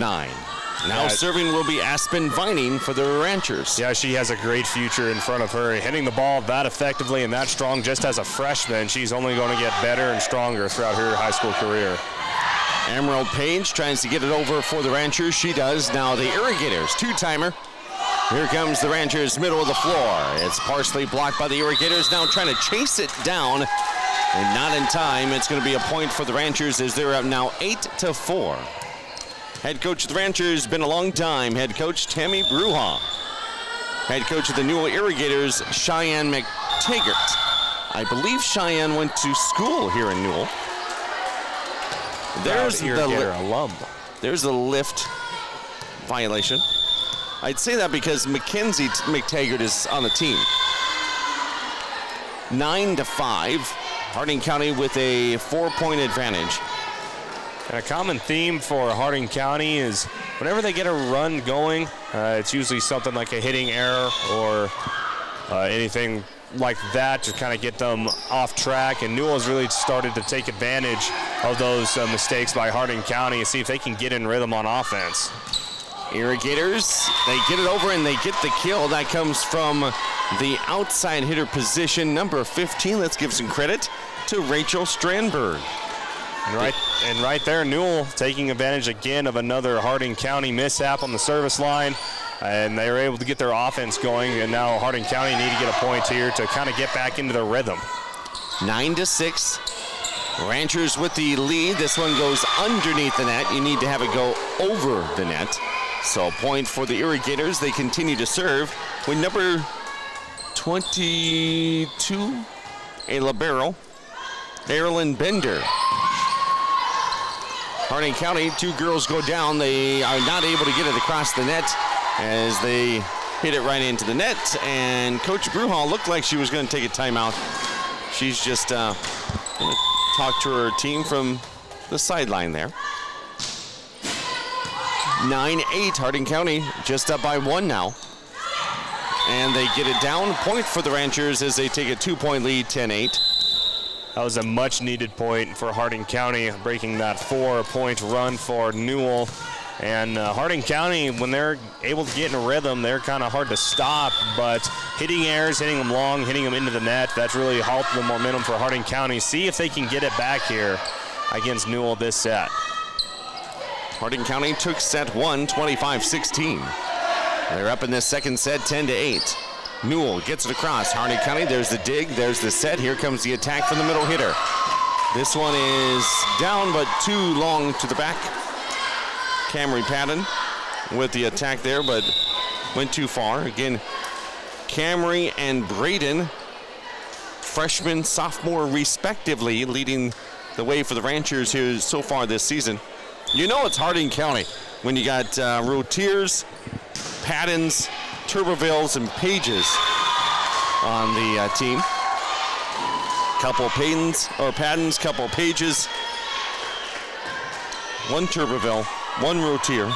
Now serving will be Aspen Vining for the Ranchers. Yeah, she has a great future in front of her. Hitting the ball that effectively and that strong just as a freshman, she's only going to get better and stronger throughout her high school career. Emerald Page tries to get it over for the Ranchers. She does. Now the Irrigators, two-timer. Here comes the Ranchers, middle of the floor. It's partially blocked by the Irrigators, now trying to chase it down. And not in time. It's going to be a point for the Ranchers as they're up now 8-4. Head coach of the Ranchers, been a long time. Head coach Tammy Bruha. Head coach of the Newell Irrigators, Cheyenne McTaggart. I believe Cheyenne went to school here in Newell. There's the lift violation. I'd say that because Mackenzie McTaggart is on the team. 9-5. Harding County with a 4-point advantage. And a common theme for Harding County is whenever they get a run going, it's usually something like a hitting error or anything like that to kind of get them off track. And Newell has really started to take advantage of those mistakes by Harding County and see if they can get in rhythm on offense. Irrigators, they get it over and they get the kill. That comes from the outside hitter position, number 15. Let's give some credit to Rachel Strandberg. And right there, Newell taking advantage again of another Harding County mishap on the service line. And they were able to get their offense going, and now Harding County need to get a point here to kind of get back into their rhythm. 9-6. Ranchers with the lead. This one goes underneath the net. You need to have it go over the net. So a point for the Irrigators. They continue to serve with number 22, a libero, Erilyn Bender. Harding County, 2 girls go down. They are not able to get it across the net as they hit it right into the net. And Coach Bruhall looked like she was going to take a timeout. She's just going to talk to her team from the sideline there. 9-8, Harding County just up by 1 now. And they get it down. Point for the Ranchers as they take a 2-point lead, 10-8. That was a much-needed point for Harding County, breaking that 4-point run for Newell. And Harding County, when they're able to get in a rhythm, they're kind of hard to stop. But hitting errors, hitting them long, hitting them into the net, that's really halted the momentum for Harding County. See if they can get it back here against Newell this set. Harding County took set 1, 25-16. They're up in this second set, 10-8. Newell gets it across. Harding County, there's the dig, there's the set. Here comes the attack from the middle hitter. This one is down, but too long to the back. Camry Patton with the attack there, but went too far. Again, Camry and Braden, freshman, sophomore respectively, leading the way for the Ranchers here so far this season. You know it's Harding County when you got Rotiers, Pattons, Turbovilles, and Pages on the team. Couple Pattons, couple Pages, 1 Turbeville, 1 Rotier.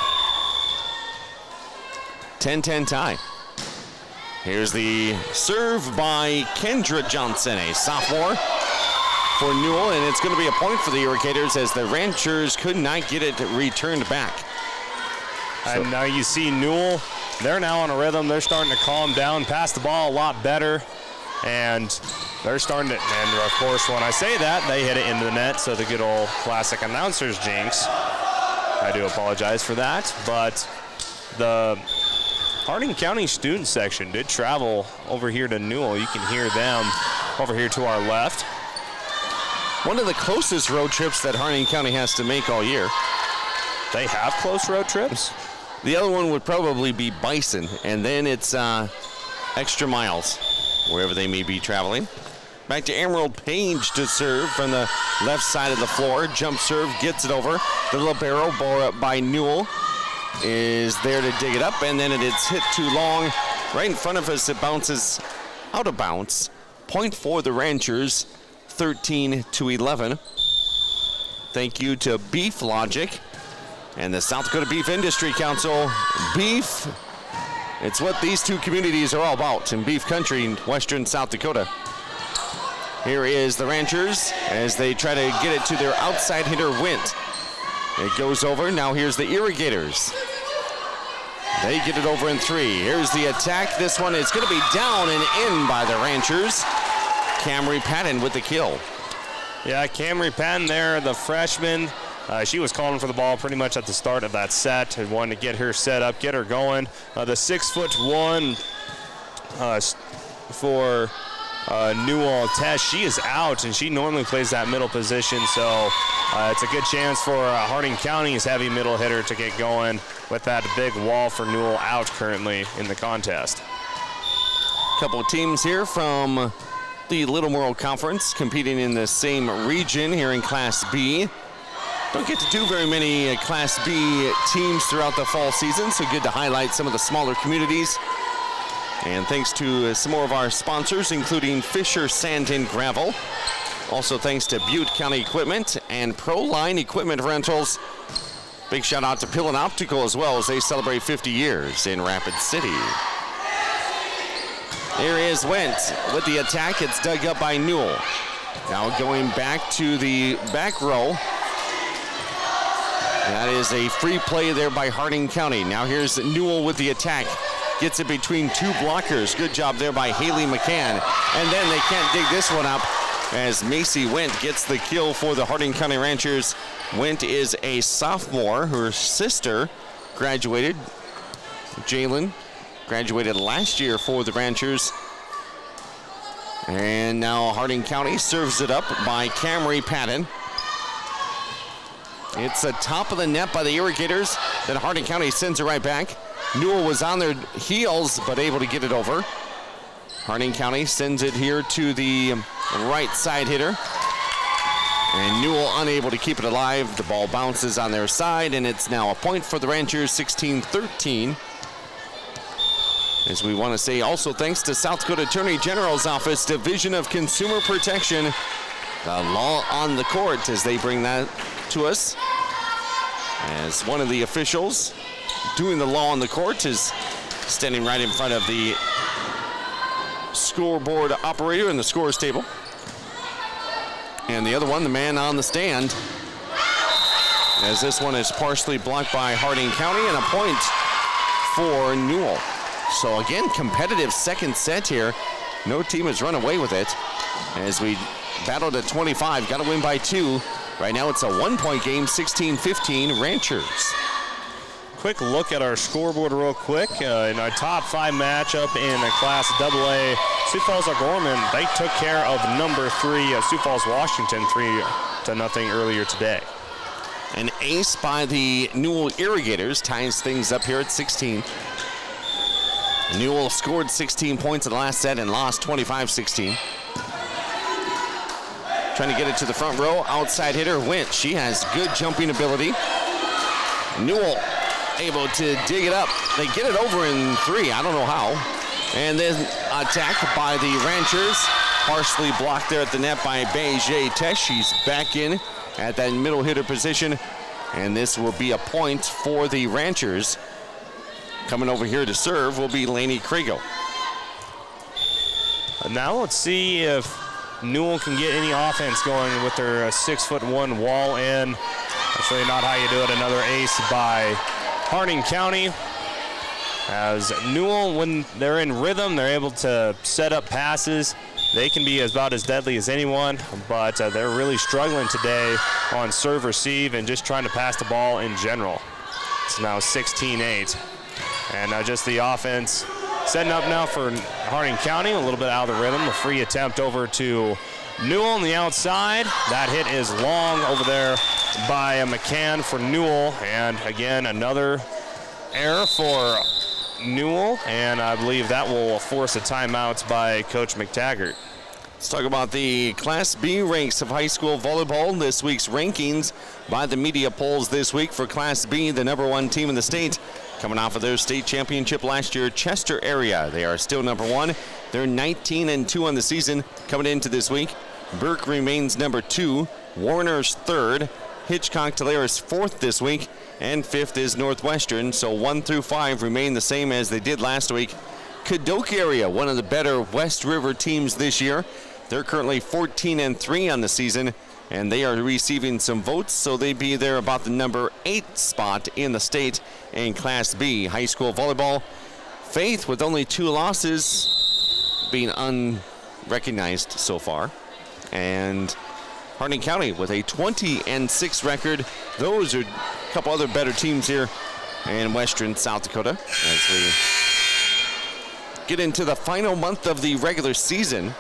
10-10 tie. Here's the serve by Kendra Johnson, a sophomore. for Newell, and it's going to be a point for the Irrigators as the Ranchers could not get it returned back. And now you see Newell, they're now on a rhythm. They're starting to calm down, pass the ball a lot better, and they're starting to, and of course when I say that, they hit it into the net, so the good old classic announcer's jinx. I do apologize for that, but the Harding County student section did travel over here to Newell. You can hear them over here to our left. One of the closest road trips that Harding County has to make all year. They have close road trips? The other one would probably be Bison, and then it's extra miles, wherever they may be traveling. Back to Emerald Page to serve from the left side of the floor. Jump serve, gets it over. The libero ball up by Newell is there to dig it up, and then it's hit too long. Right in front of us, it bounces out of bounds. Point for the Ranchers, 13-11. Thank you to Beef Logic and the South Dakota Beef Industry Council. Beef, it's what these two communities are all about in beef country in western South Dakota. Here is the Ranchers as they try to get it to their outside hitter, Wint. It goes over. Now here's the Irrigators. They get it over in 3. Here's the attack. This one is going to be down and in by the Ranchers. Camry Patton with the kill. Yeah, Camry Patton there, the freshman. She was calling for the ball pretty much at the start of that set and wanted to get her set up, get her going. The 6'1" for Newell Tesh, she is out, and she normally plays that middle position, so it's a good chance for Harding County's heavy middle hitter to get going with that big wall for Newell out currently in the contest. Couple of teams here from the Little Merle Conference competing in the same region here in Class B. Don't get to do very many Class B teams throughout the fall season, so good to highlight some of the smaller communities. And thanks to some more of our sponsors, including Fisher Sand and Gravel. Also thanks to Butte County Equipment and Proline Equipment Rentals. Big shout out to Pill and Optical as well as they celebrate 50 years in Rapid City. There is Went with the attack. It's dug up by Newell. Now going back to the back row. That is a free play there by Harding County. Now here's Newell with the attack. Gets it between 2 blockers. Good job there by Haley McCann. And then they can't dig this one up as Macy Went gets the kill for the Harding County Ranchers. Went is a sophomore. Her sister graduated. Jalen graduated last year for the Ranchers. And now Harding County serves it up by Camry Patton. It's a top of the net by the Irrigators. Then Harding County sends it right back. Newell was on their heels, but able to get it over. Harding County sends it here to the right side hitter. And Newell unable to keep it alive. The ball bounces on their side, and it's now a point for the Ranchers, 16-13. As we want to say also thanks to South Dakota Attorney General's Office, Division of Consumer Protection, the law on the court, as they bring that to us. As one of the officials doing the law on the court is standing right in front of the scoreboard operator in the scorer's table. And the other one, the man on the stand, as this one is partially blocked by Harding County, and a point for Newell. So again, competitive second set here. No team has run away with it. As we battled at 25, got to win by 2. Right now it's a 1-point game, 16-15 Ranchers. Quick look at our scoreboard real quick. In our top 5 matchup in Class AA, Sioux Falls O'Gorman, they took care of number 3, Sioux Falls Washington, 3-0 earlier today. An ace by the Newell Irrigators ties things up here at 16. Newell scored 16 points in the last set and lost 25-16. Trying to get it to the front row. Outside hitter, Wint. She has good jumping ability. Newell able to dig it up. They get it over in 3. I don't know how. And then attack by the Ranchers. Partially blocked there at the net by Beijay Tesh. She's back in at that middle hitter position. And this will be a point for the Ranchers. Coming over here to serve will be Lainey Kriegel. Now let's see if Newell can get any offense going with their 6'1" wall in. That's really not how you do it. Another ace by Harding County. As Newell, when they're in rhythm, they're able to set up passes. They can be about as deadly as anyone, but they're really struggling today on serve receive and just trying to pass the ball in general. It's now 16-8. And just the offense setting up now for Harding County, a little bit out of the rhythm. A free attempt over to Newell on the outside. That hit is long over there by McCann for Newell. And again, another error for Newell, and I believe that will force a timeout by Coach McTaggart. Let's talk about the Class B ranks of high school volleyball. This week's rankings by the media polls this week for Class B, the number one team in the state, coming off of their state championship last year, Chester area. They are still number one. They're 19-2 on the season coming into this week. Burke remains number 2. Warner's 3rd. Hitchcock-Tulare is 4th this week. And 5th is Northwestern, so 1 through 5 remain the same as they did last week. Cadoke area, one of the better West River teams this year. They're currently 14-3 on the season, and they are receiving some votes, so they'd be there about the number 8 spot in the state in Class B high school volleyball. Faith, with only 2 losses, being unrecognized so far. And Harding County with a 20-6 record. Those are a couple other better teams here in western South Dakota as we get into the final month of the regular season.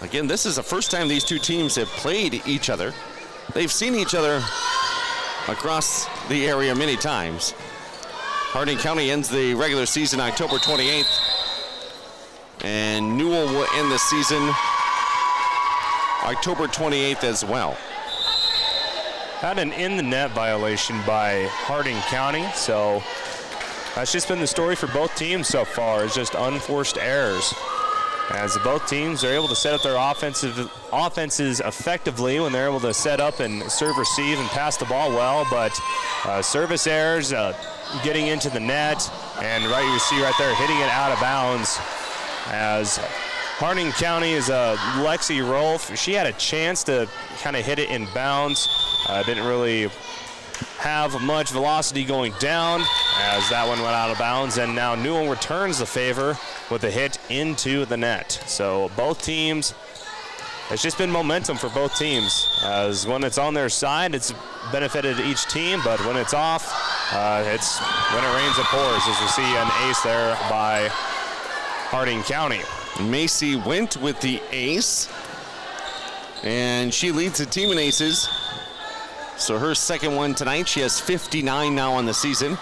Again, this is the first time these two teams have played each other. They've seen each other across the area many times. Harding County ends the regular season October 28th, and Newell will end the season October 28th as well. Had an in-the-net violation by Harding County, so that's just been the story for both teams so far. It's just unforced errors. As both teams are able to set up their offenses effectively when they're able to set up and serve, receive, and pass the ball well, but service errors, getting into the net, and you see right there, hitting it out of bounds. As Harding County is Lexi Rolfe. She had a chance to kind of hit it in bounds. Didn't really have much velocity going down as that one went out of bounds, and now Newell returns the favor with a hit into the net. So both teams, it's just been momentum for both teams, as when it's on their side, it's benefited each team, but when it's off, it's when it rains it pours, as we see an ace there by Harding County. Macy went with the ace, and she leads the team in aces. So her second one tonight. She has 59 now on the season.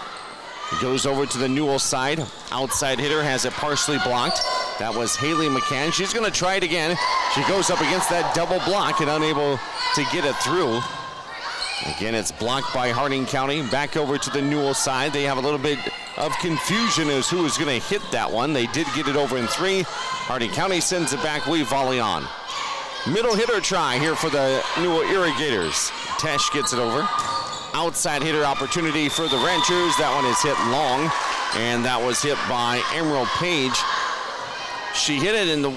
Goes over to the Newell side. Outside hitter has it partially blocked. That was Haley McCann. She's going to try it again. She goes up against that double block and unable to get it through. Again, it's blocked by Harding County. Back over to the Newell side. They have a little bit of confusion as who is going to hit that one. They did get it over in 3. Harding County sends it back. We volley on. Middle hitter try here for the Newell Irrigators. Tesh gets it over. Outside hitter opportunity for the Ranchers. That one is hit long, and that was hit by Emerald Page. She hit it in the,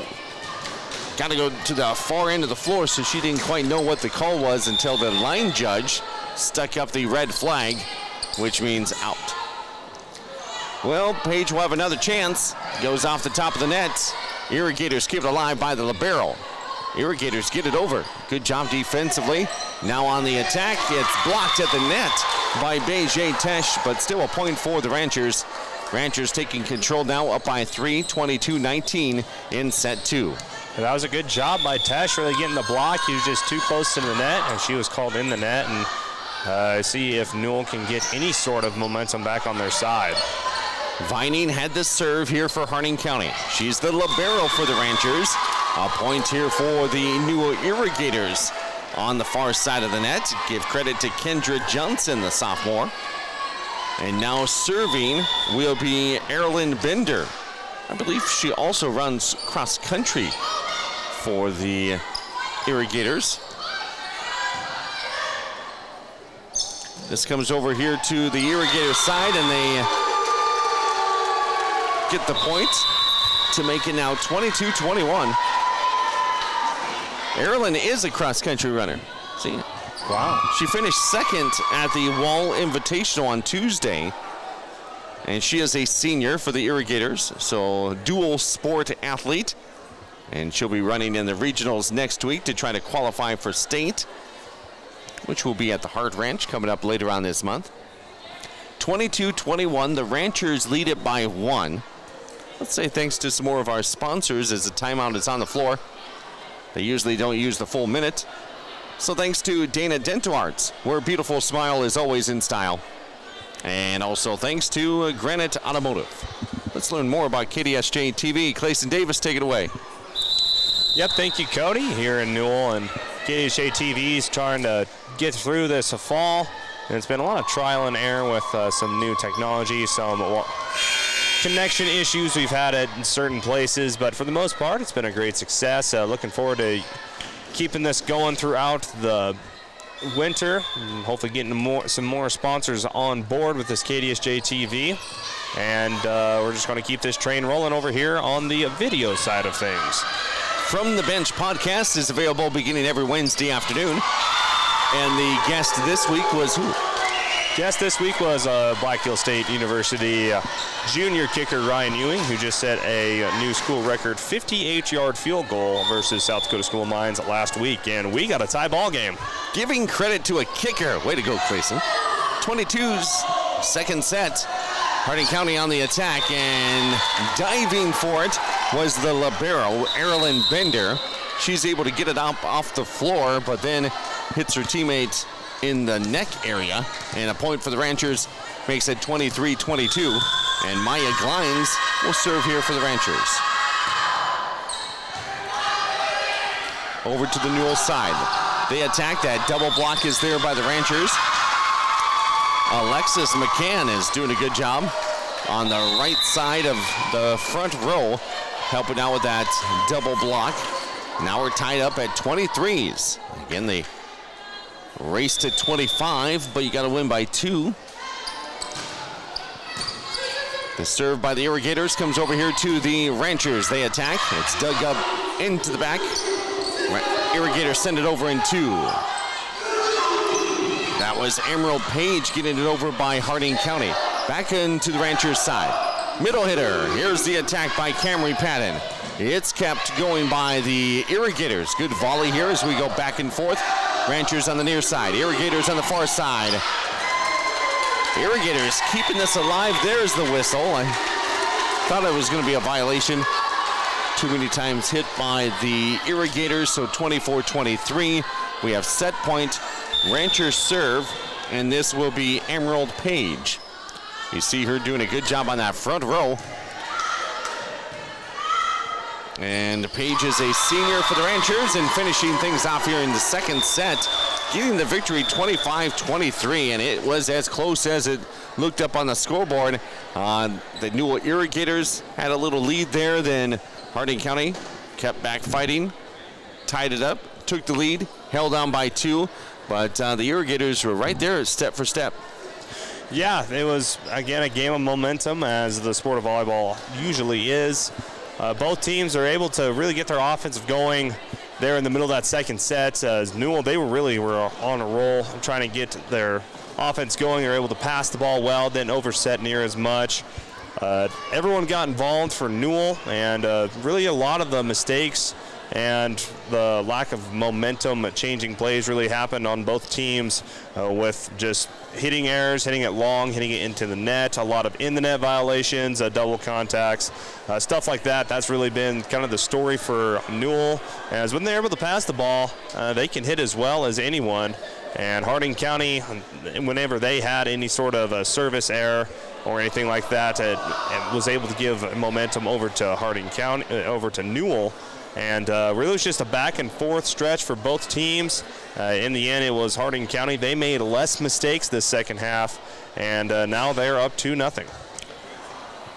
got to go to the far end of the floor, so she didn't quite know what the call was until the line judge stuck up the red flag, which means out. Well, Page will have another chance. Goes off the top of the net. Irrigators keep it alive by the libero. Irrigators get it over. Good job defensively. Now on the attack, it's blocked at the net by Beijay Tesh, but still a point for the Ranchers. Ranchers taking control now, up by 3, 22-19 in set 2. That was a good job by Tesh, really getting the block. He was just too close to the net, and she was called in the net. And see if Newell can get any sort of momentum back on their side. Vining had the serve here for Harding County. She's the libero for the Ranchers. A point here for the Newell Irrigators on the far side of the net. Give credit to Kendra Johnson, the sophomore. And now serving will be Erilyn Bender. I believe she also runs cross country for the Irrigators. This comes over here to the Irrigator side, and they get the point. to make it now 22-21. Erin is a cross-country runner. See? Wow. She finished second at the Wall Invitational on Tuesday. And she is a senior for the Irrigators, so dual sport athlete. And she'll be running in the regionals next week to try to qualify for state, which will be at the Hart Ranch coming up later on this month. 22-21, the Ranchers lead it by 1. Let's say thanks to some more of our sponsors as the timeout is on the floor. They usually don't use the full minute. So thanks to Dana Dental Arts, where a beautiful smile is always in style. And also thanks to Granite Automotive. Let's learn more about KDSJ-TV. Clayson Davis, take it away. Yep, thank you, Cody, here in Newell. And KDSJ-TV is trying to get through this fall. And it's been a lot of trial and error with some new technology, some connection issues we've had at certain places. But for the most part, it's been a great success. Looking forward to keeping this going throughout the winter, and hopefully getting some more sponsors on board with this KDSJ-TV. And we're just going to keep this train rolling over here on the video side of things. From the Bench podcast is available beginning every Wednesday afternoon. And the guest this week was who? Guest this week was Blackfield State University junior kicker Ryan Ewing, who just set a new school record 58-yard field goal versus South Dakota School of Mines last week, and we got a tie ball game. Giving credit to a kicker. Way to go, Clayson. 22's second set. Harding County on the attack, and diving for it was the libero, Erin Bender. She's able to get it up off the floor, but then hits her teammate in the neck area, and a point for the Ranchers makes it 23-22, and Maya Glines will serve here for the Ranchers. Over to the Newell side. They attack. That double block is there by the Ranchers. Alexis McCann is doing a good job on the right side of the front row, helping out with that double block. Now we're tied up at 23s. Again, they race to 25, but you got to win by 2. The serve by the Irrigators comes over here to the Ranchers. They attack. It's dug up into the back. Irrigators send it over in 2. That was Emerald Page getting it over by Harding County. Back into the Ranchers side. Middle hitter. Here's the attack by Camry Patton. It's kept going by the Irrigators. Good volley here as we go back and forth. Ranchers on the near side. Irrigators on the far side. Irrigators keeping this alive. There's the whistle. I thought it was going to be a violation. Too many times hit by the Irrigators, so 24-23. We have set point. Ranchers serve, and this will be Emerald Page. You see her doing a good job on that front row. And Page is a senior for the Ranchers and finishing things off here in the second set, getting the victory 25-23, and it was as close as it looked up on the scoreboard. The Newell Irrigators had a little lead there, then Harding County kept back fighting, tied it up, took the lead, held on by 2, but the Irrigators were right there step for step. Yeah, it was, again, a game of momentum, as the sport of volleyball usually is. Both teams are able to really get their offensive going there in the middle of that second set. As Newell, they were on a roll, trying to get their offense going. They were able to pass the ball well, didn't overset near as much. Everyone got involved for Newell, and really a lot of the mistakes and the lack of momentum changing plays really happened on both teams, with just hitting errors, hitting it long, hitting it into the net, a lot of in the net violations, double contacts, stuff like that. That's really been kind of the story for Newell, as when they're able to pass the ball, they can hit as well as anyone. And Harding County, whenever they had any sort of a service error or anything like that, it was able to give momentum over to Harding County, over to Newell. And really, it was just a back and forth stretch for both teams. In the end, it was Harding County. They made less mistakes this second half, and now they're up 2-0.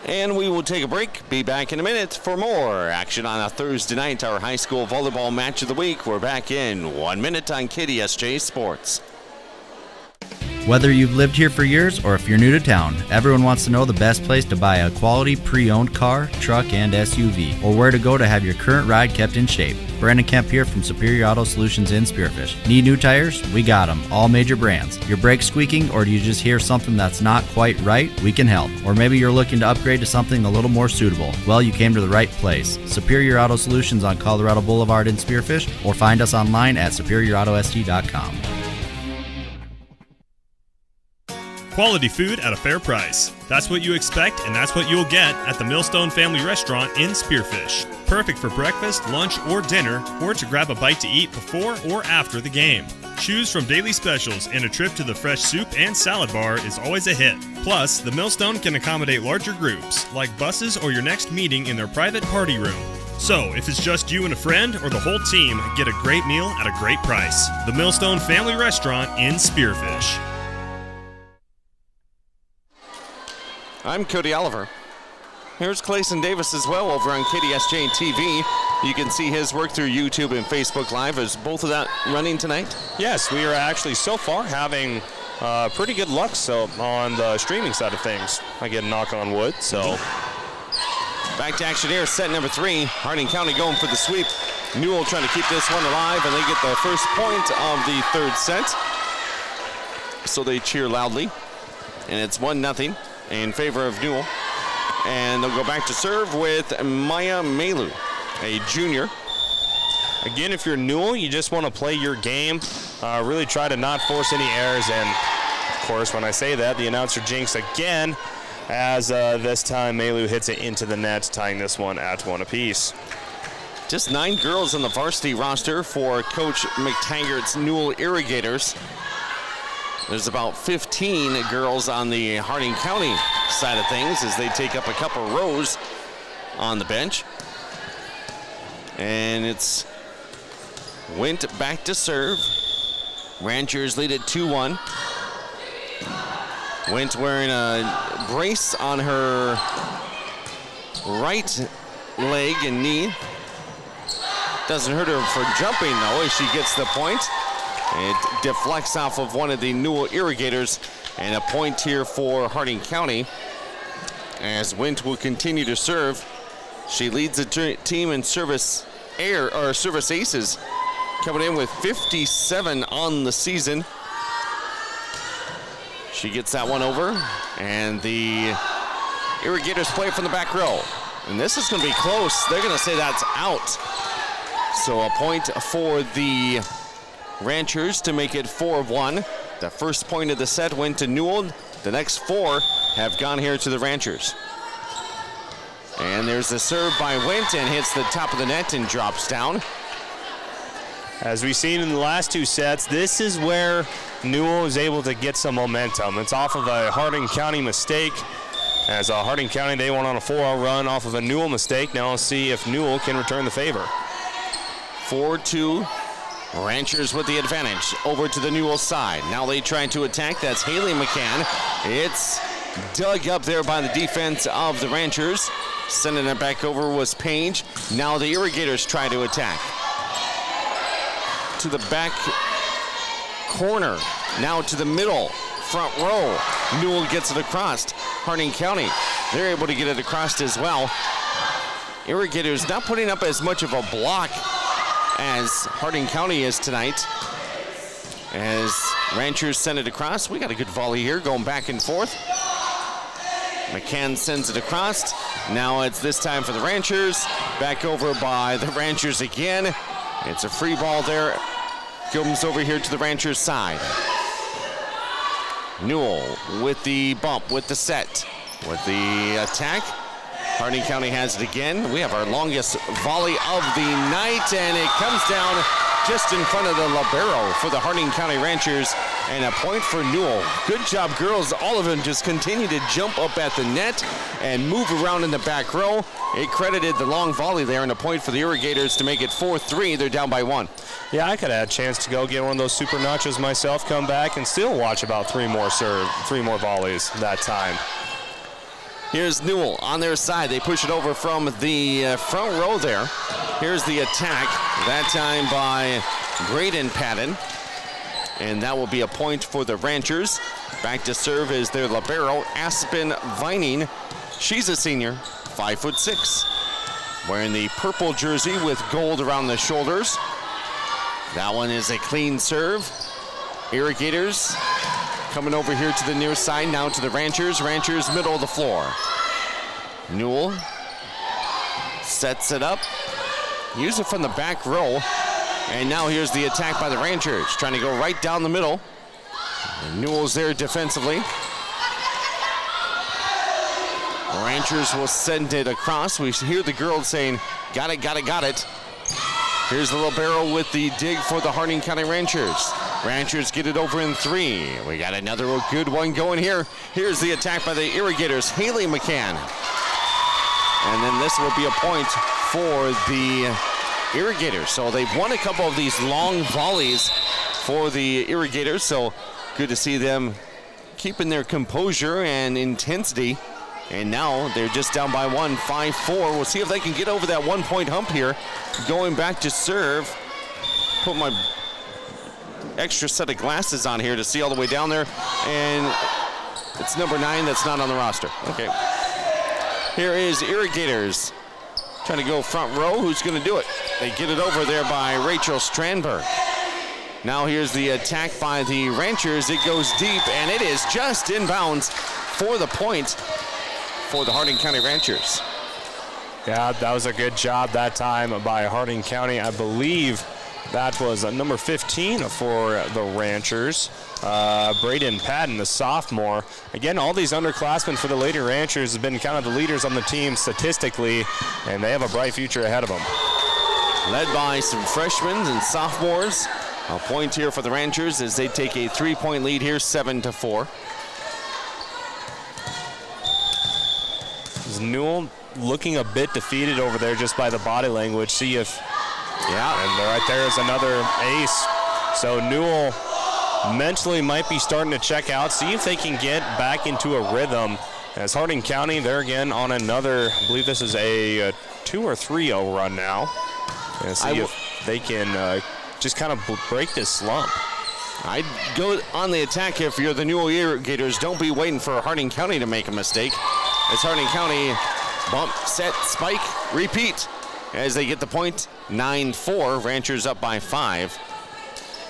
And we will take a break. Be back in a minute for more action on a Thursday night, our high school volleyball match of the week. We're back in 1 minute on KDSJ Sports. Whether you've lived here for years or if you're new to town, everyone wants to know the best place to buy a quality pre-owned car, truck, and SUV, or where to go to have your current ride kept in shape. Brandon Kemp here from Superior Auto Solutions in Spearfish. Need new tires? We got them, all major brands. Your brakes squeaking, or do you just hear something that's not quite right? We can help. Or maybe you're looking to upgrade to something a little more suitable. Well, you came to the right place. Superior Auto Solutions on Colorado Boulevard in Spearfish, or find us online at superiorautost.com. Quality food at a fair price. That's what you expect, and that's what you'll get at the Millstone Family Restaurant in Spearfish. Perfect for breakfast, lunch, or dinner, or to grab a bite to eat before or after the game. Choose from daily specials, and a trip to the fresh soup and salad bar is always a hit. Plus, the Millstone can accommodate larger groups, like buses or your next meeting in their private party room. So, if it's just you and a friend or the whole team, get a great meal at a great price. The Millstone Family Restaurant in Spearfish. I'm Cody Oliver. Here's Clayson Davis as well over on KDSJ-TV. You can see his work through YouTube and Facebook Live. Is both of that running tonight? Yes, we are actually so far having pretty good luck on the streaming side of things. I get a knock on wood, so. Back to action here, set number 3. Harding County going for the sweep. Newell trying to keep this one alive, and they get the first point of the third set. So they cheer loudly, and it's 1-0 in favor of Newell. And they'll go back to serve with Maya Melu, a junior. Again, if you're Newell, you just want to play your game, really try to not force any errors. And of course, when I say that, the announcer jinx again, as this time Melu hits it into the net, tying this one at 1 apiece. Just 9 girls on the varsity roster for Coach McTaggart's Newell Irrigators. There's about 15 girls on the Harding County side of things as they take up a couple rows on the bench. And it's went back to serve. Ranchers lead it 2-1. Went wearing a brace on her right leg and knee. Doesn't hurt her for jumping though as she gets the point. It deflects off of one of the Newell Irrigators, and a point here for Harding County as Wint will continue to serve. She leads the team in service aces, coming in with 57 on the season. She gets that one over, and the Irrigators play from the back row. And this is going to be close. They're going to say that's out. So a point for the Ranchers to make it 4-1. The first point of the set went to Newell. The next 4 have gone here to the Ranchers. And there's the serve by Wint and hits the top of the net and drops down. As we've seen in the last 2 sets, this is where Newell is able to get some momentum. It's off of a Harding County mistake. As Harding County, they went on a 4-0 run off of a Newell mistake. Now we'll see if Newell can return the favor. 4-2. Ranchers with the advantage over to the Newell side. Now they try to attack. That's Haley McCann. It's dug up there by the defense of the Ranchers. Sending it back over was Page. Now the Irrigators try to attack. To the back corner. Now to the middle. Front row. Newell gets it across. Harding County, they're able to get it across as well. Irrigators not putting up as much of a block as Harding County is tonight. As Ranchers send it across, we got a good volley here going back and forth. McCann sends it across. Now it's this time for the Ranchers. Back over by the Ranchers again. It's a free ball there. Comes over here to the Ranchers side. Newell with the bump, with the set, with the attack. Harding County has it again. We have our longest volley of the night, and it comes down just in front of the libero for the Harding County Ranchers, and a point for Newell. Good job, girls. All of them just continue to jump up at the net and move around in the back row. It credited the long volley there, and a point for the Irrigators to make it 4-3. They're down by 1. Yeah, I could have had a chance to go get one of those super nachos myself, come back, and still watch about 3 more volleys that time. Here's Newell on their side. They push it over from the front row there. Here's the attack, that time by Braden Patton. and that will be a point for the Ranchers. Back to serve is their libero, Aspen Vining. She's a senior, 5'6", wearing the purple jersey with gold around the shoulders. That one is a clean serve. Irrigators coming over here to the near side, now to the Ranchers. Ranchers middle of the floor. Newell sets it up, use it from the back row, and now here's the attack by the Ranchers, trying to go right down the middle. And Newell's there defensively. Ranchers will send it across. We hear the girls saying, got it, got it, got it. Here's the libero with the dig for the Harding County Ranchers. Ranchers get it over in 3. We got another good one going here. Here's the attack by the Irrigators, Haley McCann. And then this will be a point for the Irrigators. So they've won a couple of these long volleys for the Irrigators. So good to see them keeping their composure and intensity. And now they're just down by 1, 5-4. We'll see if they can get over that 1-point hump here. Going back to serve. Put my extra set of glasses on here to see all the way down there. And it's number 9 that's not on the roster. Okay. Here is Irrigators trying to go front row. Who's going to do it? They get it over there by Rachel Strandberg. Now here's the attack by the Ranchers. It goes deep, and it is just inbounds for the point for the Harding County Ranchers. Yeah, that was a good job that time by Harding County. I believe that was number 15 for the Ranchers. Braden Patton, the sophomore. Again, all these underclassmen for the Lady Ranchers have been kind of the leaders on the team statistically, and they have a bright future ahead of them. Led by some freshmen and sophomores. A point here for the Ranchers as they take a 3-point lead here, 7-4. Newell looking a bit defeated over there just by the body language. See if, yeah, and right there is another ace. So Newell mentally might be starting to check out, see if they can get back into a rhythm. As Harding County, they're again on another, I believe this is a 2 or 3-0 run now. And see if they can just kind of break this slump. I'd go on the attack if you're the Newell Irrigators. Don't be waiting for Harding County to make a mistake. As Harding County bump, set, spike, repeat as they get the point. 9-4, Ranchers up by 5.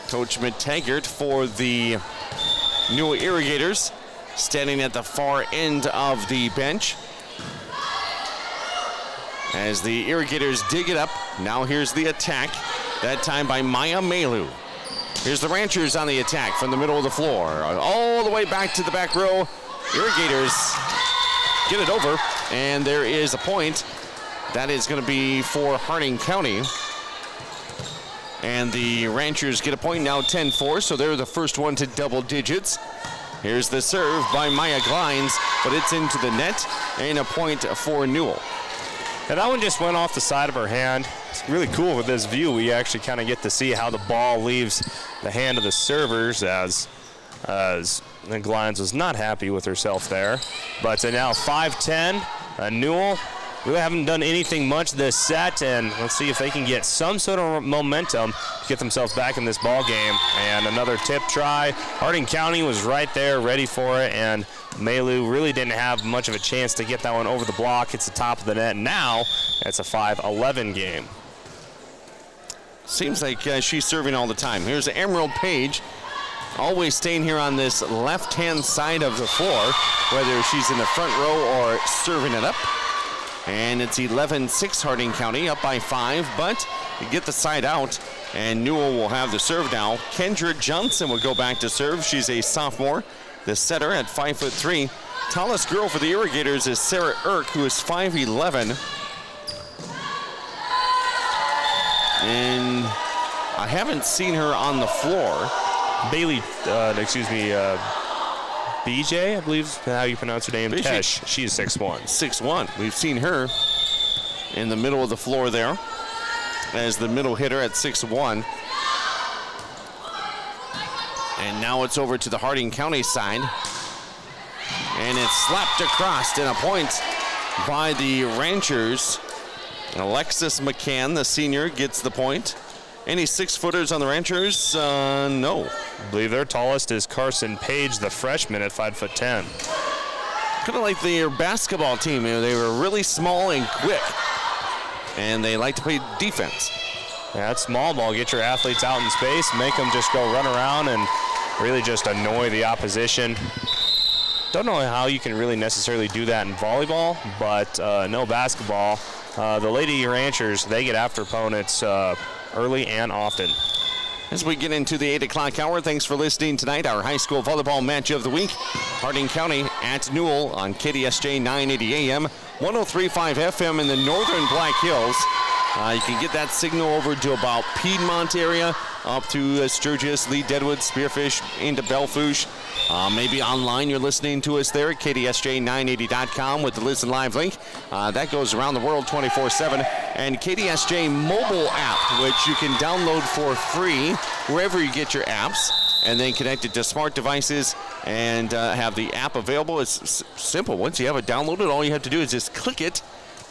Coach McTaggart for the Newell Irrigators standing at the far end of the bench. As the Irrigators dig it up, now here's the attack, that time by Maya Melu. Here's the Ranchers on the attack from the middle of the floor, all the way back to the back row. Irrigators get it over, and there is a point. That is going to be for Harding County. And the Ranchers get a point now, 10-4, so they're the first one to double digits. Here's the serve by Maya Glines, but it's into the net, and a point for Newell. And that one just went off the side of her hand. It's really cool with this view. We actually kind of get to see how the ball leaves the hand of the servers as Glines was not happy with herself there. But now 5-10, Newell really haven't done anything much this set, and let's see if they can get some sort of momentum to get themselves back in this ball game. And another tip try. Harding County was right there, ready for it, and Melu really didn't have much of a chance to get that one over the block. It's the top of the net. Now it's a 5-11 game. Seems like she's serving all the time. Here's Emerald Page, always staying here on this left-hand side of the floor, whether she's in the front row or serving it up. And it's 11-6 Harding County, up by 5, but you get the side out, and Newell will have the serve now. Kendra Johnson will go back to serve. She's a sophomore, the setter at 5'3". Tallest girl for the Irrigators is Sarah Irk, who is 5'11". And I haven't seen her on the floor. BJ, I believe is how you pronounce her name. Tesh, she is 6'1". 6'1". We've seen her in the middle of the floor there as the middle hitter at 6'1". And now it's over to the Harding County side. And it's slapped across, and a point by the Ranchers. Alexis McCann, the senior, gets the point. Any 6-footers on the Ranchers? No. I believe their tallest is Carson Page, the freshman, at 5'10". Kind of like their basketball team. They were really small and quick, and they like to play defense. Yeah, that's small ball. Get your athletes out in space, make them just go run around and really just annoy the opposition. Don't know how you can really necessarily do that in volleyball, but no basketball. The Lady Ranchers, they get after opponents early and often. As we get into the 8 o'clock hour, thanks for listening tonight. Our high school volleyball match of the week. Harding County at Newell on KDSJ 980 AM, 103.5 FM in the northern Black Hills. You can get that signal over to about Piedmont area, up to Sturgis, Lee Deadwood, Spearfish, into Belfouche. Maybe online you're listening to us there at KDSJ980.com with the Listen Live link. That goes around the world 24/7. And KDSJ mobile app, which you can download for free wherever you get your apps, and then connect it to smart devices and have the app available. It's simple. Once you have it downloaded, all you have to do is just click it,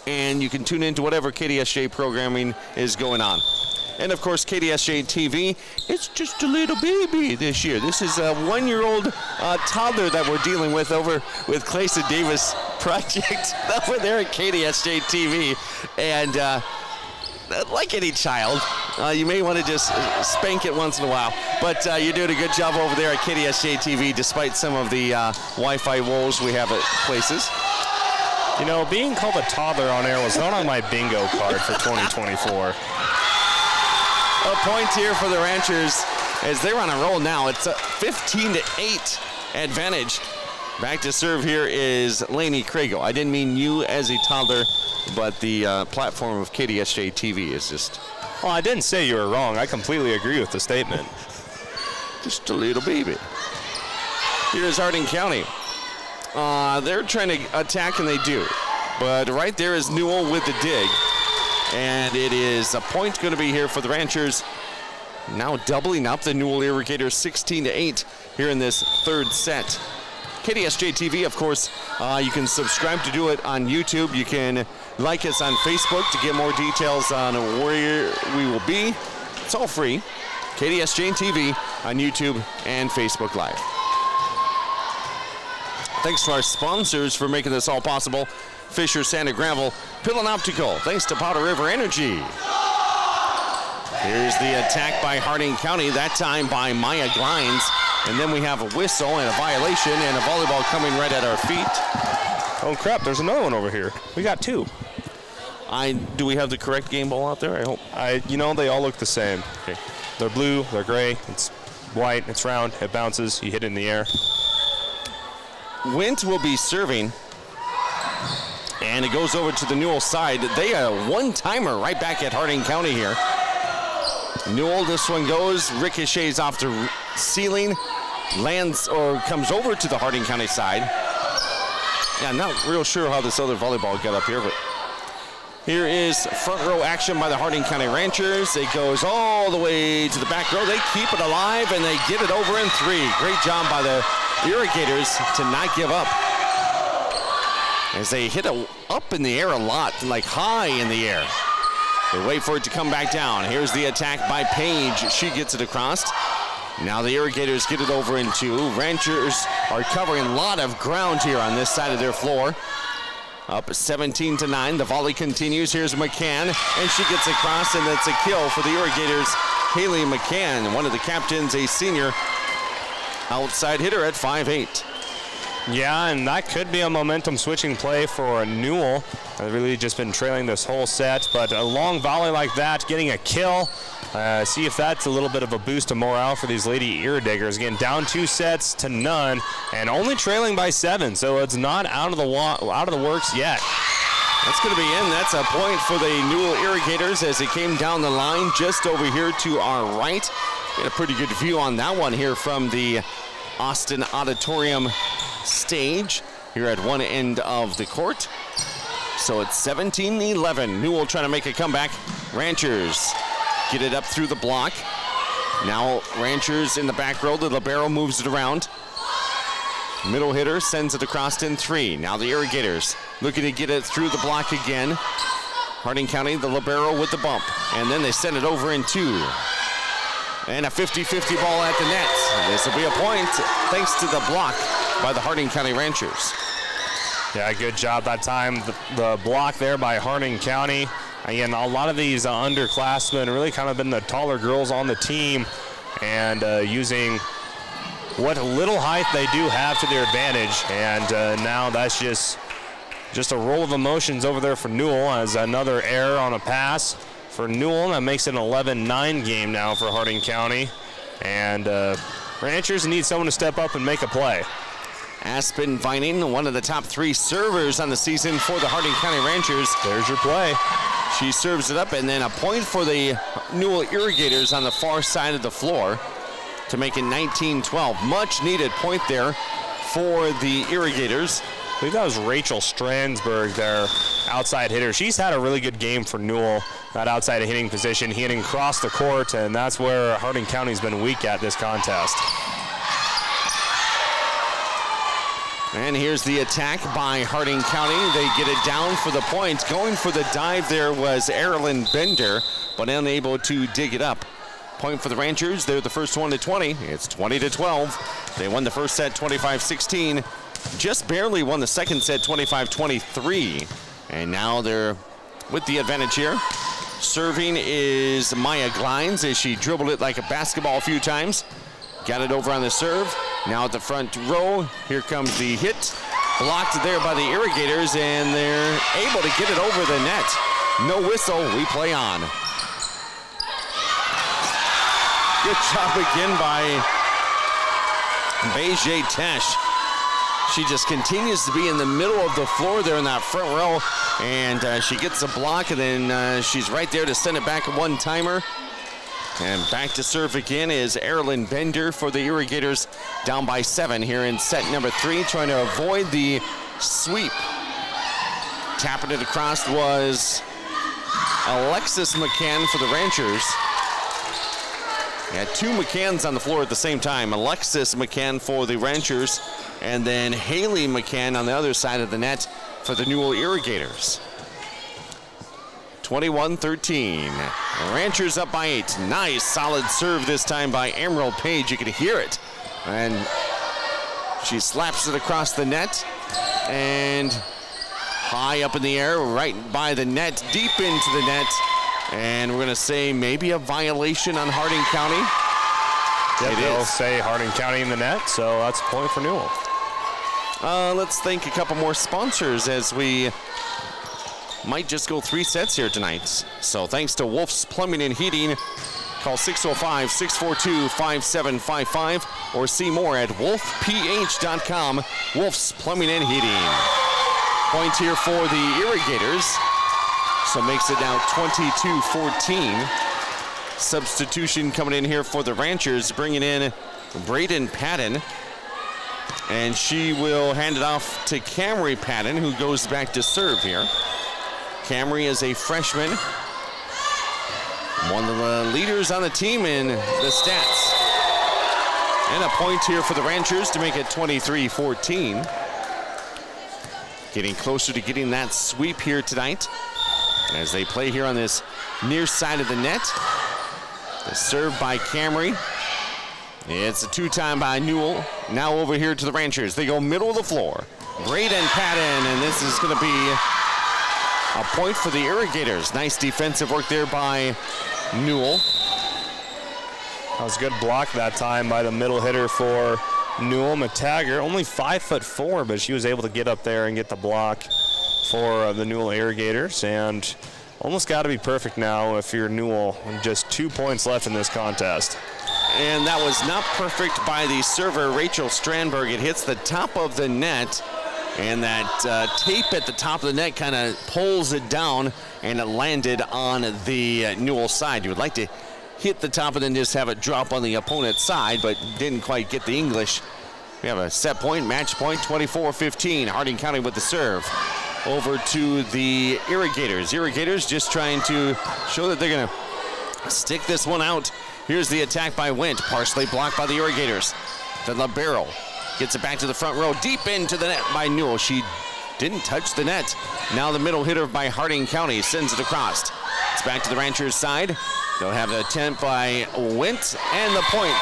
and you can tune into whatever KDSJ programming is going on. And, of course, KDSJ-TV, it's just a little baby this year. This is a 1-year-old toddler that we're dealing with over with Clayson Davis Project over there at KDSJ-TV. And like any child, you may want to just spank it once in a while. But you're doing a good job over there at KDSJ-TV, despite some of the Wi-Fi woes we have at places. You know, being called a toddler on air was not on my bingo card for 2024. A point here for the Ranchers as they're on a roll now. It's a 15-8 advantage. Back to serve here is Lainey Crago. I didn't mean you as a toddler, but the platform of KDSJ-TV is just... Well, I didn't say you were wrong. I completely agree with the statement. Just a little baby. Here's Harding County. They're trying to attack, and they do. But right there is Newell with the dig. And it is a point going to be here for the Ranchers. Now doubling up the Newell Irrigators 16-8 here in this third set. KDSJ-TV, of course, you can subscribe to do it on YouTube. You can like us on Facebook to get more details on where we will be. It's all free. KDSJ-TV on YouTube and Facebook Live. Thanks to our sponsors for making this all possible. Fisher Sand and Gravel, Pill & Optical, thanks to Powder River Energy. Here's the attack by Harding County, that time by Maya Glines. And then we have a whistle and a violation and a volleyball coming right at our feet. Oh crap, there's another one over here. We got two. Do we have the correct game ball out there? I hope. You know, they all look the same. Okay. They're blue, they're gray, it's white, it's round, it bounces, you hit it in the air. Wint will be serving. And it goes over to the Newell side. They are a one-timer right back at Harding County here. Newell, this one goes, ricochets off the ceiling, lands or comes over to the Harding County side. Yeah, I'm not real sure how this other volleyball got up here, but here is front row action by the Harding County Ranchers. It goes all the way to the back row. They keep it alive, and they get it over in 3. Great job by the Irrigators to not give up. As they hit it up in the air a lot, like high in the air. They wait for it to come back down. Here's the attack by Page. She gets it across. Now the Irrigators get it over in 2. Ranchers are covering a lot of ground here on this side of their floor. Up 17-9. The volley continues. Here's McCann, and she gets across, and that's a kill for the Irrigators. Haley McCann, one of the captains, a senior, outside hitter at 5'8". Yeah, and that could be a momentum switching play for Newell. They've really just been trailing this whole set, but a long volley like that, getting a kill. See if that's a little bit of a boost of morale for these Lady Irrigators. Again, down 2-0, and only trailing by 7, so it's not out of the works yet. That's going to be in. That's a point for the Newell Irrigators as it came down the line just over here to our right. Get a pretty good view on that one here from the Austin Auditorium stage here at one end of the court. So it's 17-11. Newell trying to make a comeback. Ranchers get it up through the block. Now Ranchers in the back row. The libero moves it around. Middle hitter sends it across in 3. Now the Irrigators looking to get it through the block again. Harding County, the libero with the bump. And then they send it over in 2. And a 50-50 ball at the net. This will be a point thanks to the block by the Harding County Ranchers. Yeah, good job that time. The block there by Harding County. Again, a lot of these underclassmen really kind of been the taller girls on the team and using what little height they do have to their advantage. And now that's just a roll of emotions over there for Newell as another error on a pass for Newell. That makes it an 11-9 game now for Harding County. And Ranchers need someone to step up and make a play. Aspen Vining, one of the top 3 servers on the season for the Harding County Ranchers. There's your play. She serves it up, and then a point for the Newell Irrigators on the far side of the floor to make it 19-12. Much needed point there for the Irrigators. I believe that was Rachel Strandsberg, their outside hitter. She's had a really good game for Newell, that outside hitting position, hitting across the court, and that's where Harding County's been weak at this contest. And here's the attack by Harding County. They get it down for the point. Going for the dive there was Erilyn Bender, but unable to dig it up. Point for the Ranchers. They're the first one to 20. It's 20-12. They won the first set 25-16. Just barely won the second set 25-23. And now they're with the advantage here. Serving is Maya Glines as she dribbled it like a basketball a few times. Got it over on the serve. Now at the front row, here comes the hit. Blocked there by the Irrigators, and they're able to get it over the net. No whistle, we play on. Good job again by Beijing Tesh. She just continues to be in the middle of the floor there in that front row, and she gets a block, and then she's right there to send it back a one-timer. And back to serve again is Erilyn Bender for the Irrigators, down by 7 here in set number 3, trying to avoid the sweep. Tapping it across was Alexis McCann for the Ranchers. Yeah, 2 McCanns on the floor at the same time. Alexis McCann for the Ranchers, and then Haley McCann on the other side of the net for the Newell Irrigators. 21-13. Ranchers up by 8. Nice solid serve this time by Emerald Page. You can hear it. And she slaps it across the net. And high up in the air, right by the net, deep into the net. And we're going to say maybe a violation on Harding County. They'll say Harding County in the net, so that's a point for Newell. Let's thank a couple more sponsors as we might just go 3 sets here tonight. So thanks to Wolf's Plumbing and Heating. Call 605-642-5755 or see more at wolfph.com. Wolf's Plumbing and Heating. Point here for the Irrigators. So makes it now 22-14. Substitution coming in here for the Ranchers, bringing in Braden Patton. And she will hand it off to Camry Patton, who goes back to serve here. Camry is a freshman, one of the leaders on the team in the stats. And a point here for the Ranchers to make it 23-14. Getting closer to getting that sweep here tonight as they play here on this near side of the net. The serve by Camry. It's a 2-time by Newell. Now over here to the Ranchers. They go middle of the floor. Braden Patton, and this is going to be a point for the Irrigators. Nice defensive work there by Newell. That was a good block that time by the middle hitter for Newell. McTaggart, only 5'4", but she was able to get up there and get the block for the Newell Irrigators. And almost got to be perfect now if you're Newell. Just 2 points left in this contest. And that was not perfect by the server, Rachel Strandberg. It hits the top of the net. And that tape at the top of the net kind of pulls it down, and it landed on the Newell side. You would like to hit the top and then just have it drop on the opponent's side, but didn't quite get the English. We have a set point, match point, 24-15. Harding County with the serve. Over to the Irrigators. Irrigators just trying to show that they're going to stick this one out. Here's the attack by Wint, partially blocked by the Irrigators. The libero gets it back to the front row, deep into the net by Newell. She didn't touch the net. Now the middle hitter by Harding County sends it across. It's back to the Ranchers side. They'll have an attempt by Wint, and the point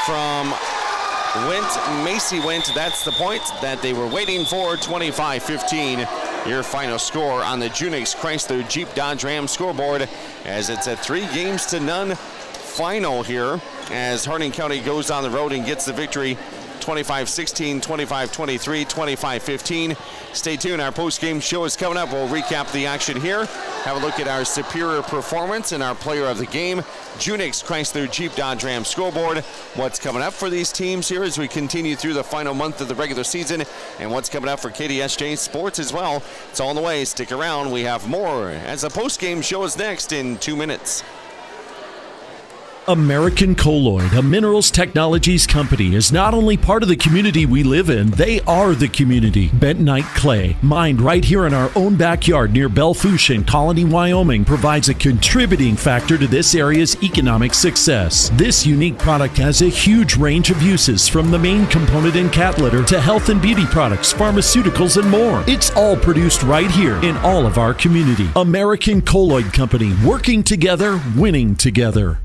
from Macy Wint. That's the point that they were waiting for. 25-15, your final score on the Junix Chrysler Jeep Dodge Ram scoreboard, as it's a 3-0 final here, as Harding County goes on the road and gets the victory. 25-16, 25-23, 25-15. Stay tuned. Our post-game show is coming up. We'll recap the action here, have a look at our superior performance and our player of the game, Junix Chrysler Jeep Dodge Ram scoreboard, what's coming up for these teams here as we continue through the final month of the regular season, and what's coming up for KDSJ Sports as well. It's all on the way. Stick around. We have more as the post-game show is next in 2 minutes. American Colloid, a minerals technologies company, is not only part of the community we live in, they are the community. Bentonite clay, mined right here in our own backyard near Belfouche in Colony, Wyoming, provides a contributing factor to this area's economic success. This unique product has a huge range of uses, from the main component in cat litter to health and beauty products, pharmaceuticals, and more. It's all produced right here in all of our community. American Colloid Company, working together, winning together.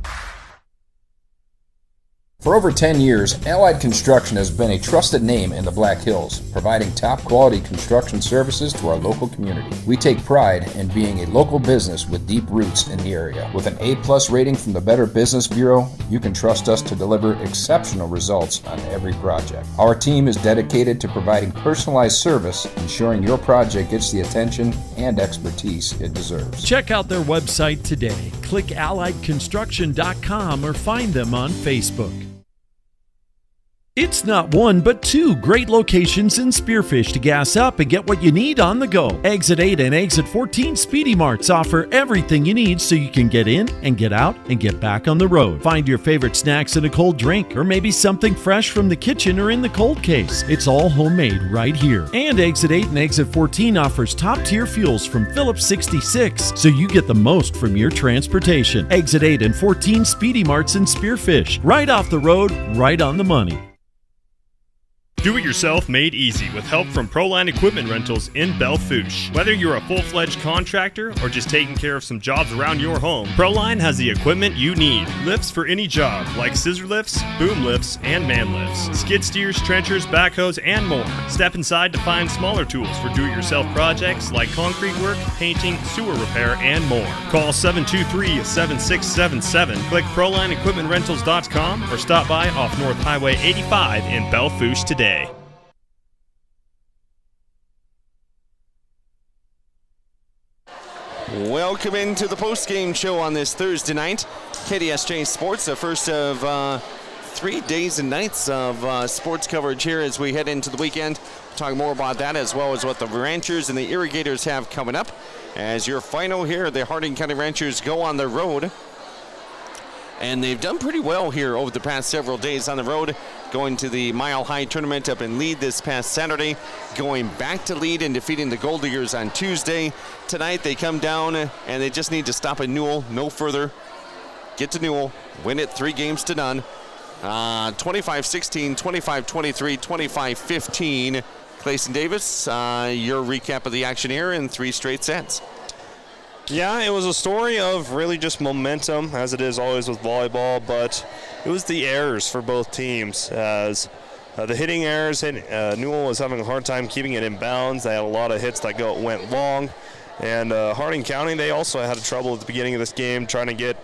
For over 10 years, Allied Construction has been a trusted name in the Black Hills, providing top-quality construction services to our local community. We take pride in being a local business with deep roots in the area. With an A+ rating from the Better Business Bureau, you can trust us to deliver exceptional results on every project. Our team is dedicated to providing personalized service, ensuring your project gets the attention and expertise it deserves. Check out their website today. Click alliedconstruction.com or find them on Facebook. It's not one, but two great locations in Spearfish to gas up and get what you need on the go. Exit 8 and Exit 14 Speedy Marts offer everything you need so you can get in and get out and get back on the road. Find your favorite snacks and a cold drink, or maybe something fresh from the kitchen or in the cold case. It's all homemade right here. And Exit 8 and Exit 14 offers top-tier fuels from Phillips 66, so you get the most from your transportation. Exit 8 and 14 Speedy Marts in Spearfish. Right off the road, right on the money. Do-it-yourself made easy with help from Proline Equipment Rentals in Belfouche. Whether you're a full-fledged contractor or just taking care of some jobs around your home, Proline has the equipment you need. Lifts for any job, like scissor lifts, boom lifts, and man lifts. Skid steers, trenchers, backhoes, and more. Step inside to find smaller tools for do-it-yourself projects like concrete work, painting, sewer repair, and more. Call 723-7677, click ProlineEquipmentRentals.com, or stop by off North Highway 85 in Belfouche today. Welcome into the post-game show on this Thursday night. KDSJ Sports, the first of 3 days and nights of sports coverage here as we head into the weekend. We'll talk more about that as well as what the Ranchers and the Irrigators have coming up. As your final here, the Harding County Ranchers go on the road. And they've done pretty well here over the past several days on the road, going to the Mile High tournament up in Lead this past Saturday, going back to Lead and defeating the Gold Diggers on Tuesday. Tonight they come down and they just need to stop at Newell, no further. Get to Newell, win it 3-0. 25-16, 25-23, 25-15. Clayson Davis, your recap of the action here in 3 straight sets. Yeah, it was a story of really just momentum, as it is always with volleyball, but it was the errors for both teams. As the hitting errors, Newell was having a hard time keeping it in bounds. They had a lot of hits that went long. And Harding County, they also had trouble at the beginning of this game trying to get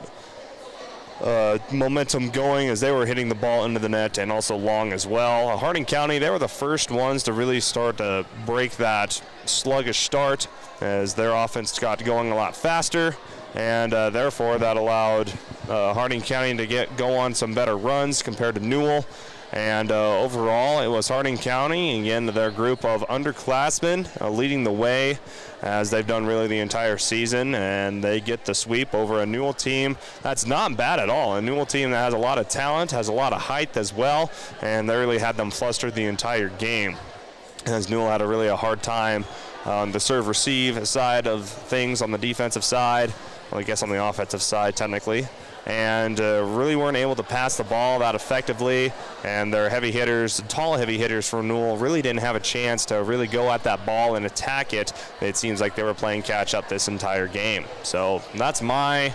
momentum going, as they were hitting the ball into the net and also long as well. Harding County, they were the first ones to really start to break that sluggish start, as their offense got going a lot faster, and therefore that allowed Harding County to go on some better runs compared to Newell. And overall, it was Harding County, again, their group of underclassmen leading the way, as they've done really the entire season, and they get the sweep over a Newell team that's not bad at all. A Newell team that has a lot of talent, has a lot of height as well, and they really had them flustered the entire game, as Newell had a hard time on the serve-receive side of things on the defensive side. Well, I guess on the offensive side, technically. and really weren't able to pass the ball that effectively. And their heavy hitters, tall heavy hitters from Newell, really didn't have a chance to really go at that ball and attack it. It seems like they were playing catch up this entire game. So that's my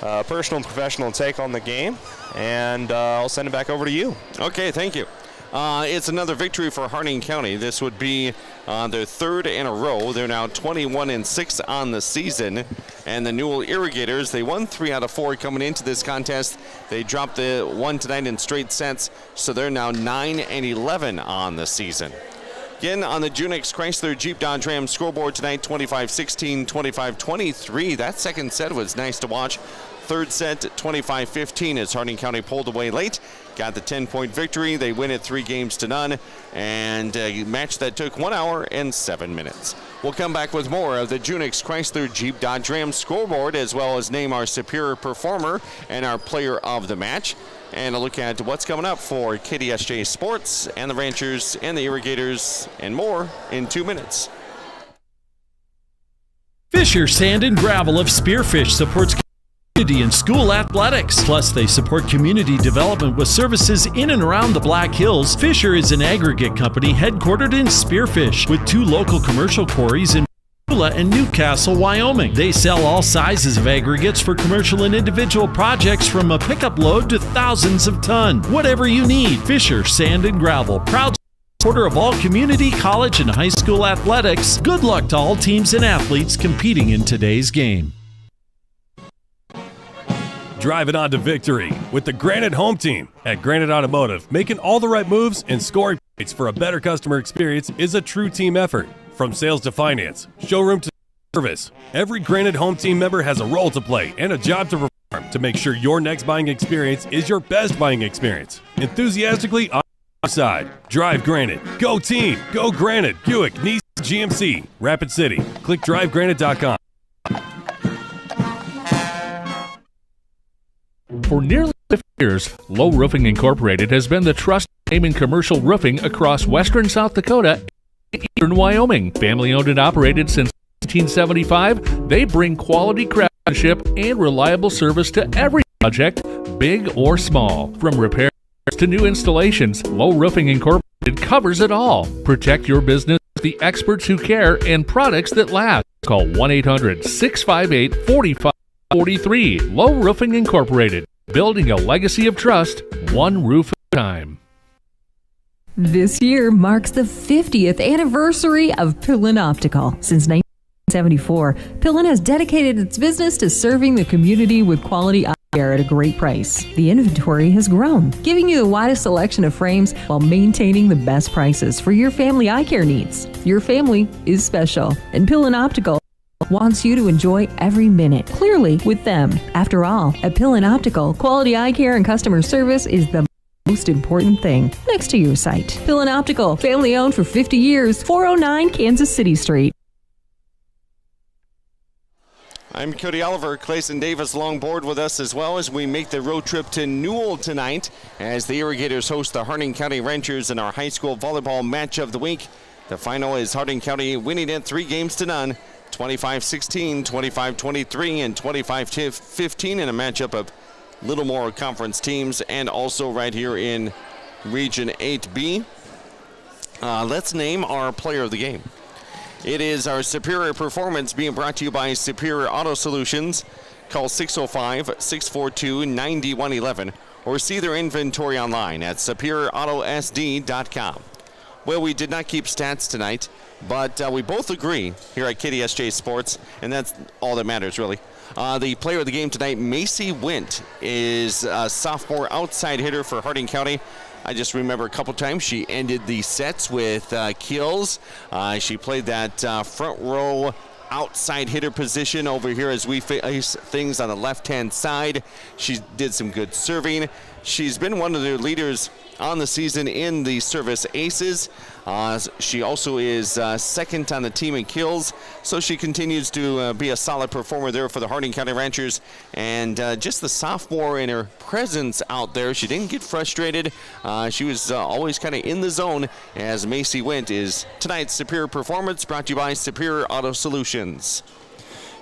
personal and professional take on the game, and I'll send it back over to you. Okay, thank you. It's another victory for Harding County. This would be their third in a row. They're now 21-6 on the season. And the Newell Irrigators, they won 3 out of 4 coming into this contest. They dropped the one tonight in straight sets, so they're now 9-11 on the season. Again, on the Junix Chrysler Jeep Dodge Ram scoreboard tonight, 25-16, 25-23. That second set was nice to watch. Third set, 25-15, as Harding County pulled away late. Got the 10-point victory. They win it 3-0, and a match that took 1 hour and 7 minutes. We'll come back with more of the Junix Chrysler Jeep Dodge Ram scoreboard, as well as name our superior performer and our player of the match, and a look at what's coming up for KDSJ Sports and the Ranchers and the Irrigators and more in 2 minutes. Fisher Sand and Gravel of Spearfish supports community and school athletics. Plus, they support community development with services in and around the Black Hills. Fisher is an aggregate company headquartered in Spearfish with 2 local commercial quarries in and Newcastle, Wyoming. They sell all sizes of aggregates for commercial and individual projects, from a pickup load to thousands of tons. Whatever you need, Fisher Sand and Gravel. Proud supporter of all community, college, and high school athletics. Good luck to all teams and athletes competing in today's game. Drive it on to victory with the Granite Home Team at Granite Automotive. Making all the right moves and scoring points for a better customer experience is a true team effort. From sales to finance, showroom to service, every Granite Home Team member has a role to play and a job to perform to make sure your next buying experience is your best buying experience. Enthusiastically on your side. Drive Granite. Go team. Go Granite. Buick, Nissan, GMC, Rapid City. Click drivegranite.com. For nearly 50 years, Low Roofing Incorporated has been the trusted name in commercial roofing across western South Dakota and eastern Wyoming. Family owned and operated since 1975, they bring quality craftsmanship and reliable service to every project, big or small. From repairs to new installations, Low Roofing Incorporated covers it all. Protect your business with the experts who care and products that last. Call 1-800-658-4543. Low Roofing Incorporated, building a legacy of trust, one roof at a time. This year marks the 50th anniversary of Pillin Optical. Since 1974, Pillin has dedicated its business to serving the community with quality eye care at a great price. The inventory has grown, giving you the widest selection of frames while maintaining the best prices for your family eye care needs. Your family is special, and Pillin Optical wants you to enjoy every minute clearly with them. After all, at Pillin Optical, quality eye care and customer service is the most important thing next to your sight. Pillin Optical, family owned for 50 years, 409 Kansas City Street. I'm Cody Oliver. Clayson Davis along board with us as well as we make the road trip to Newell tonight as the Irrigators host the Harding County Ranchers in our high school volleyball match of the week. The final is Harding County winning it 3-0, 25-16, 25-23, and 25-15 in a matchup of Littlemore Conference teams, and also right here in Region 8B. Let's name our player of the game. It is our Superior Performance being brought to you by Superior Auto Solutions. Call 605-642-9111 or see their inventory online at superioroutosd.com. Well, we did not keep stats tonight, but we both agree here at KDSJ Sports, and that's all that matters, really. The player of the game tonight, Macy Wint, is a sophomore outside hitter for Harding County. I just remember a couple times she ended the sets with kills. She played that front row outside hitter position over here as we face things on the left-hand side. She did some good serving. She's been one of the leaders on the season in the service aces. She also is second on the team in kills, so she continues to be a solid performer there for the Harding County Ranchers. And just the sophomore in her presence out there, she didn't get frustrated. She was always kind of in the zone, as Macy Wint is tonight's Superior Performance, brought to you by Superior Auto Solutions.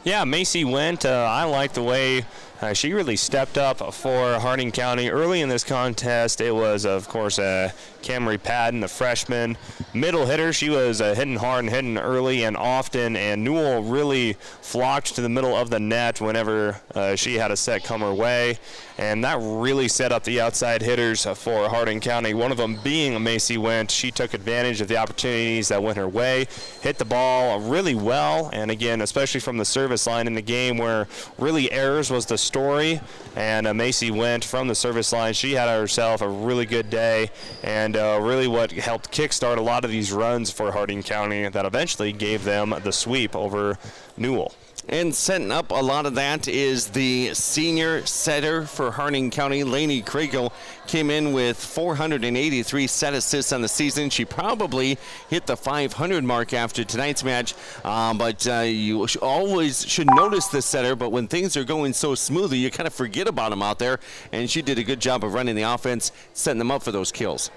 Yeah, Macy Wint, I like the way She really stepped up for Harding County early in this contest. It was, of course, Camry Patton, the freshman middle hitter. She was hitting hard and hitting early and often, and Newell really flocked to the middle of the net whenever she had a set come her way, and that really set up the outside hitters for Harding County. One of them being Macy Went. She took advantage of the opportunities that went her way, hit the ball really well, and again, especially from the service line in the game where really errors was the story, and Macy Went from the service line. She had herself a really good day, and really what helped kickstart a lot of these runs for Harding County that eventually gave them the sweep over Newell. And setting up a lot of that is the senior setter for Harding County, Lainey Kriegel, came in with 483 set assists on the season. She probably hit the 500 mark after tonight's match, but you always should notice this setter, but when things are going so smoothly, you kind of forget about them out there, and she did a good job of running the offense, setting them up for those kills.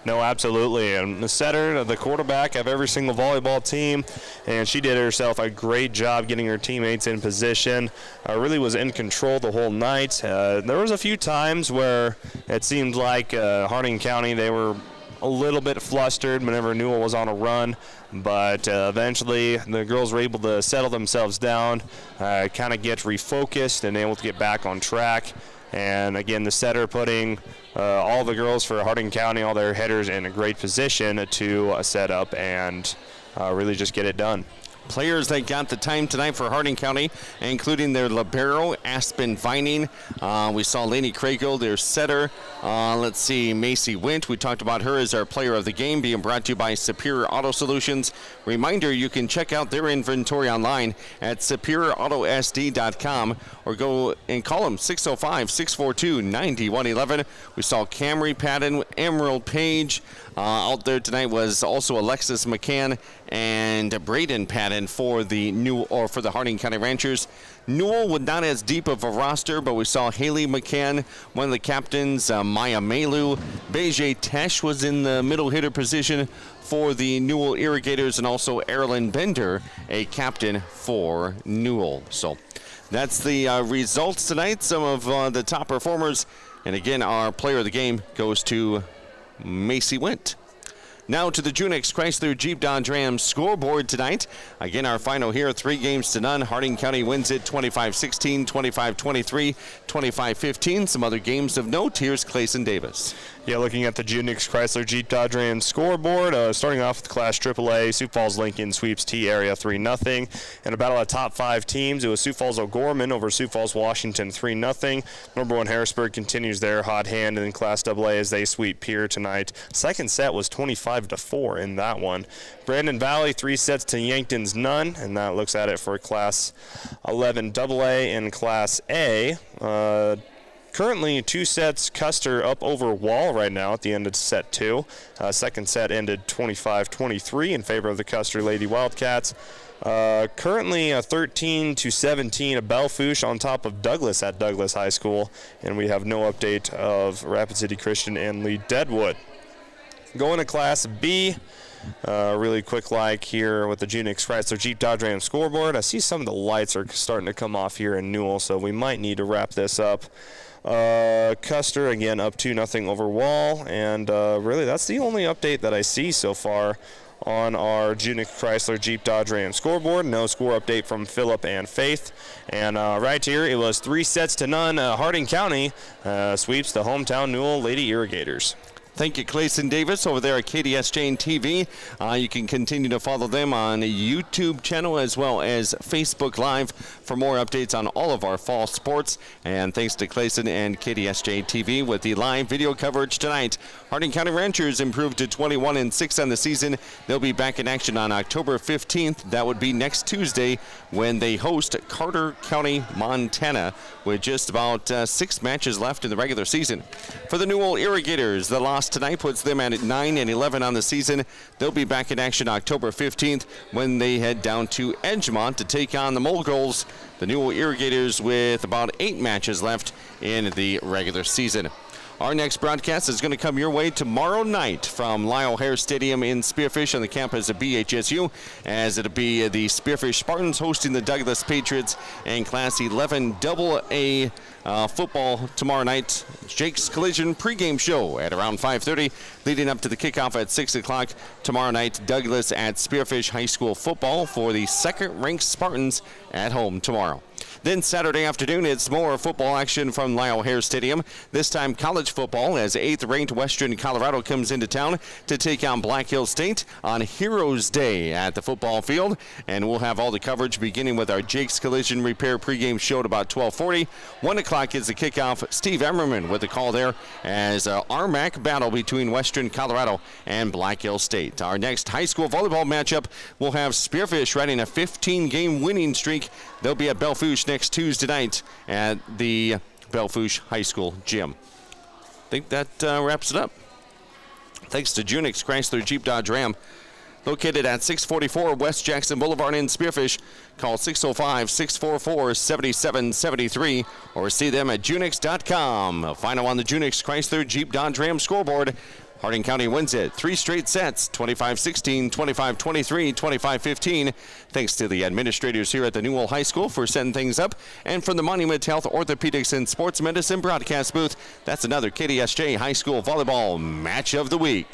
No, absolutely. And the setter, the quarterback of every single volleyball team, and she did herself a great job getting her teammates in position. Really was in control the whole night. There was a few times where it seemed like Harding County, they were a little bit flustered whenever Newell was on a run, but eventually the girls were able to settle themselves down, kind of get refocused and able to get back on track. And again, the setter putting all the girls for Harding County, all their headers in a great position to set up and really just get it done. Players that got the time tonight for Harding County, including their libero, Aspen Vining. We saw Lainey Kriegel, their setter. Let's see, Macy Wint. We talked about her as our player of the game, being brought to you by Superior Auto Solutions. Reminder, you can check out their inventory online at superioroautosd.com or go and call them 605-642-9111. We saw Camry Patton, Emerald Page. Out there tonight was also Alexis McCann and Braden Patton for the for the Harding County Ranchers. Newell was not as deep of a roster, but we saw Haley McCann, one of the captains, Maya Melu. Beijay Tesh was in the middle hitter position for the Newell Irrigators, and also Erilyn Bender, a captain for Newell. So that's the results tonight, some of the top performers. And again, our player of the game goes to Macy Wint. Now to the Junix Chrysler Jeep Dodge Ram scoreboard tonight. Again, our final here, 3-0. Harding County wins it 25-16, 25-23, 25-15. Some other games of note. Here's Clayson Davis. Yeah, looking at the Junix Chrysler Jeep Dodge Ram scoreboard, starting off with Class AAA, Sioux Falls Lincoln sweeps T area 3-0. In a battle of top 5 teams, it was Sioux Falls O'Gorman over Sioux Falls Washington 3-0. Number 1 Harrisburg continues their hot hand in Class AA as they sweep Pierre tonight. Second set was 25-4 in that one. Brandon Valley 3 sets to Yankton's none, and that looks at it for Class 11 AA and Class A. Currently 2 sets, Custer up over Wall right now at the end of set 2. Second set ended 25-23 in favor of the Custer Lady Wildcats. Currently 13-17 of Bellefouche on top of Douglas at Douglas High School, and we have no update of Rapid City Christian and Lee Deadwood. Going to Class B, really quick like here with the Junix Chrysler Jeep Dodge Ram scoreboard. I see some of the lights are starting to come off here in Newell, so we might need to wrap this up. Custer again up 2-0 over Wall, and really that's the only update that I see so far on our Junix Chrysler Jeep Dodge Ram scoreboard. No score update from Phillip and Faith. And right here it was 3-0. Harding County sweeps the hometown Newell Lady Irrigators. Thank you, Clayson Davis, over there at KDSJ-TV. You can continue to follow them on the YouTube channel as well as Facebook Live for more updates on all of our fall sports. And thanks to Clayson and KDSJ-TV with the live video coverage tonight. Harding County Ranchers improved to 21-6 on the season. They'll be back in action on October 15th. That would be next Tuesday when they host Carter County, Montana, with just about 6 matches left in the regular season. For the Newell Irrigators, the loss tonight puts them at 9-11 on the season. They'll be back in action October 15th when they head down to Edgemont to take on the Moguls. The Newell Irrigators with about 8 matches left in the regular season. Our next broadcast is going to come your way tomorrow night from Lyle Hare Stadium in Spearfish on the campus of BHSU, as it'll be the Spearfish Spartans hosting the Douglas Patriots and Class 11 AA football tomorrow night. Jake's Collision pregame show at around 5:30, leading up to the kickoff at 6 o'clock tomorrow night. Douglas at Spearfish High School football for the second-ranked Spartans at home tomorrow. Then Saturday afternoon, it's more football action from Lyle Hare Stadium. This time college football, as 8th-ranked Western Colorado comes into town to take on Black Hills State on Heroes Day at the football field. And we'll have all the coverage beginning with our Jake's Collision Repair pregame show at about 12:40. 1 o'clock is the kickoff. Steve Emmerman with the call there as RMAC battle between Western Colorado and Black Hills State. Our next high school volleyball matchup will have Spearfish riding a 15-game winning streak. They'll be at Belfouche next Tuesday night at the Belfouche High School gym. I think that wraps it up. Thanks to Junix Chrysler Jeep Dodge Ram, located at 644 West Jackson Boulevard in Spearfish. Call 605-644-7773 or see them at junix.com. Final on the Junix Chrysler Jeep Dodge Ram scoreboard. Harding County wins it 3 straight sets, 25-16, 25-23, 25-15. Thanks to the administrators here at the Newell High School for setting things up. And from the Monument Health Orthopedics and Sports Medicine broadcast booth, that's another KDSJ High School Volleyball Match of the Week.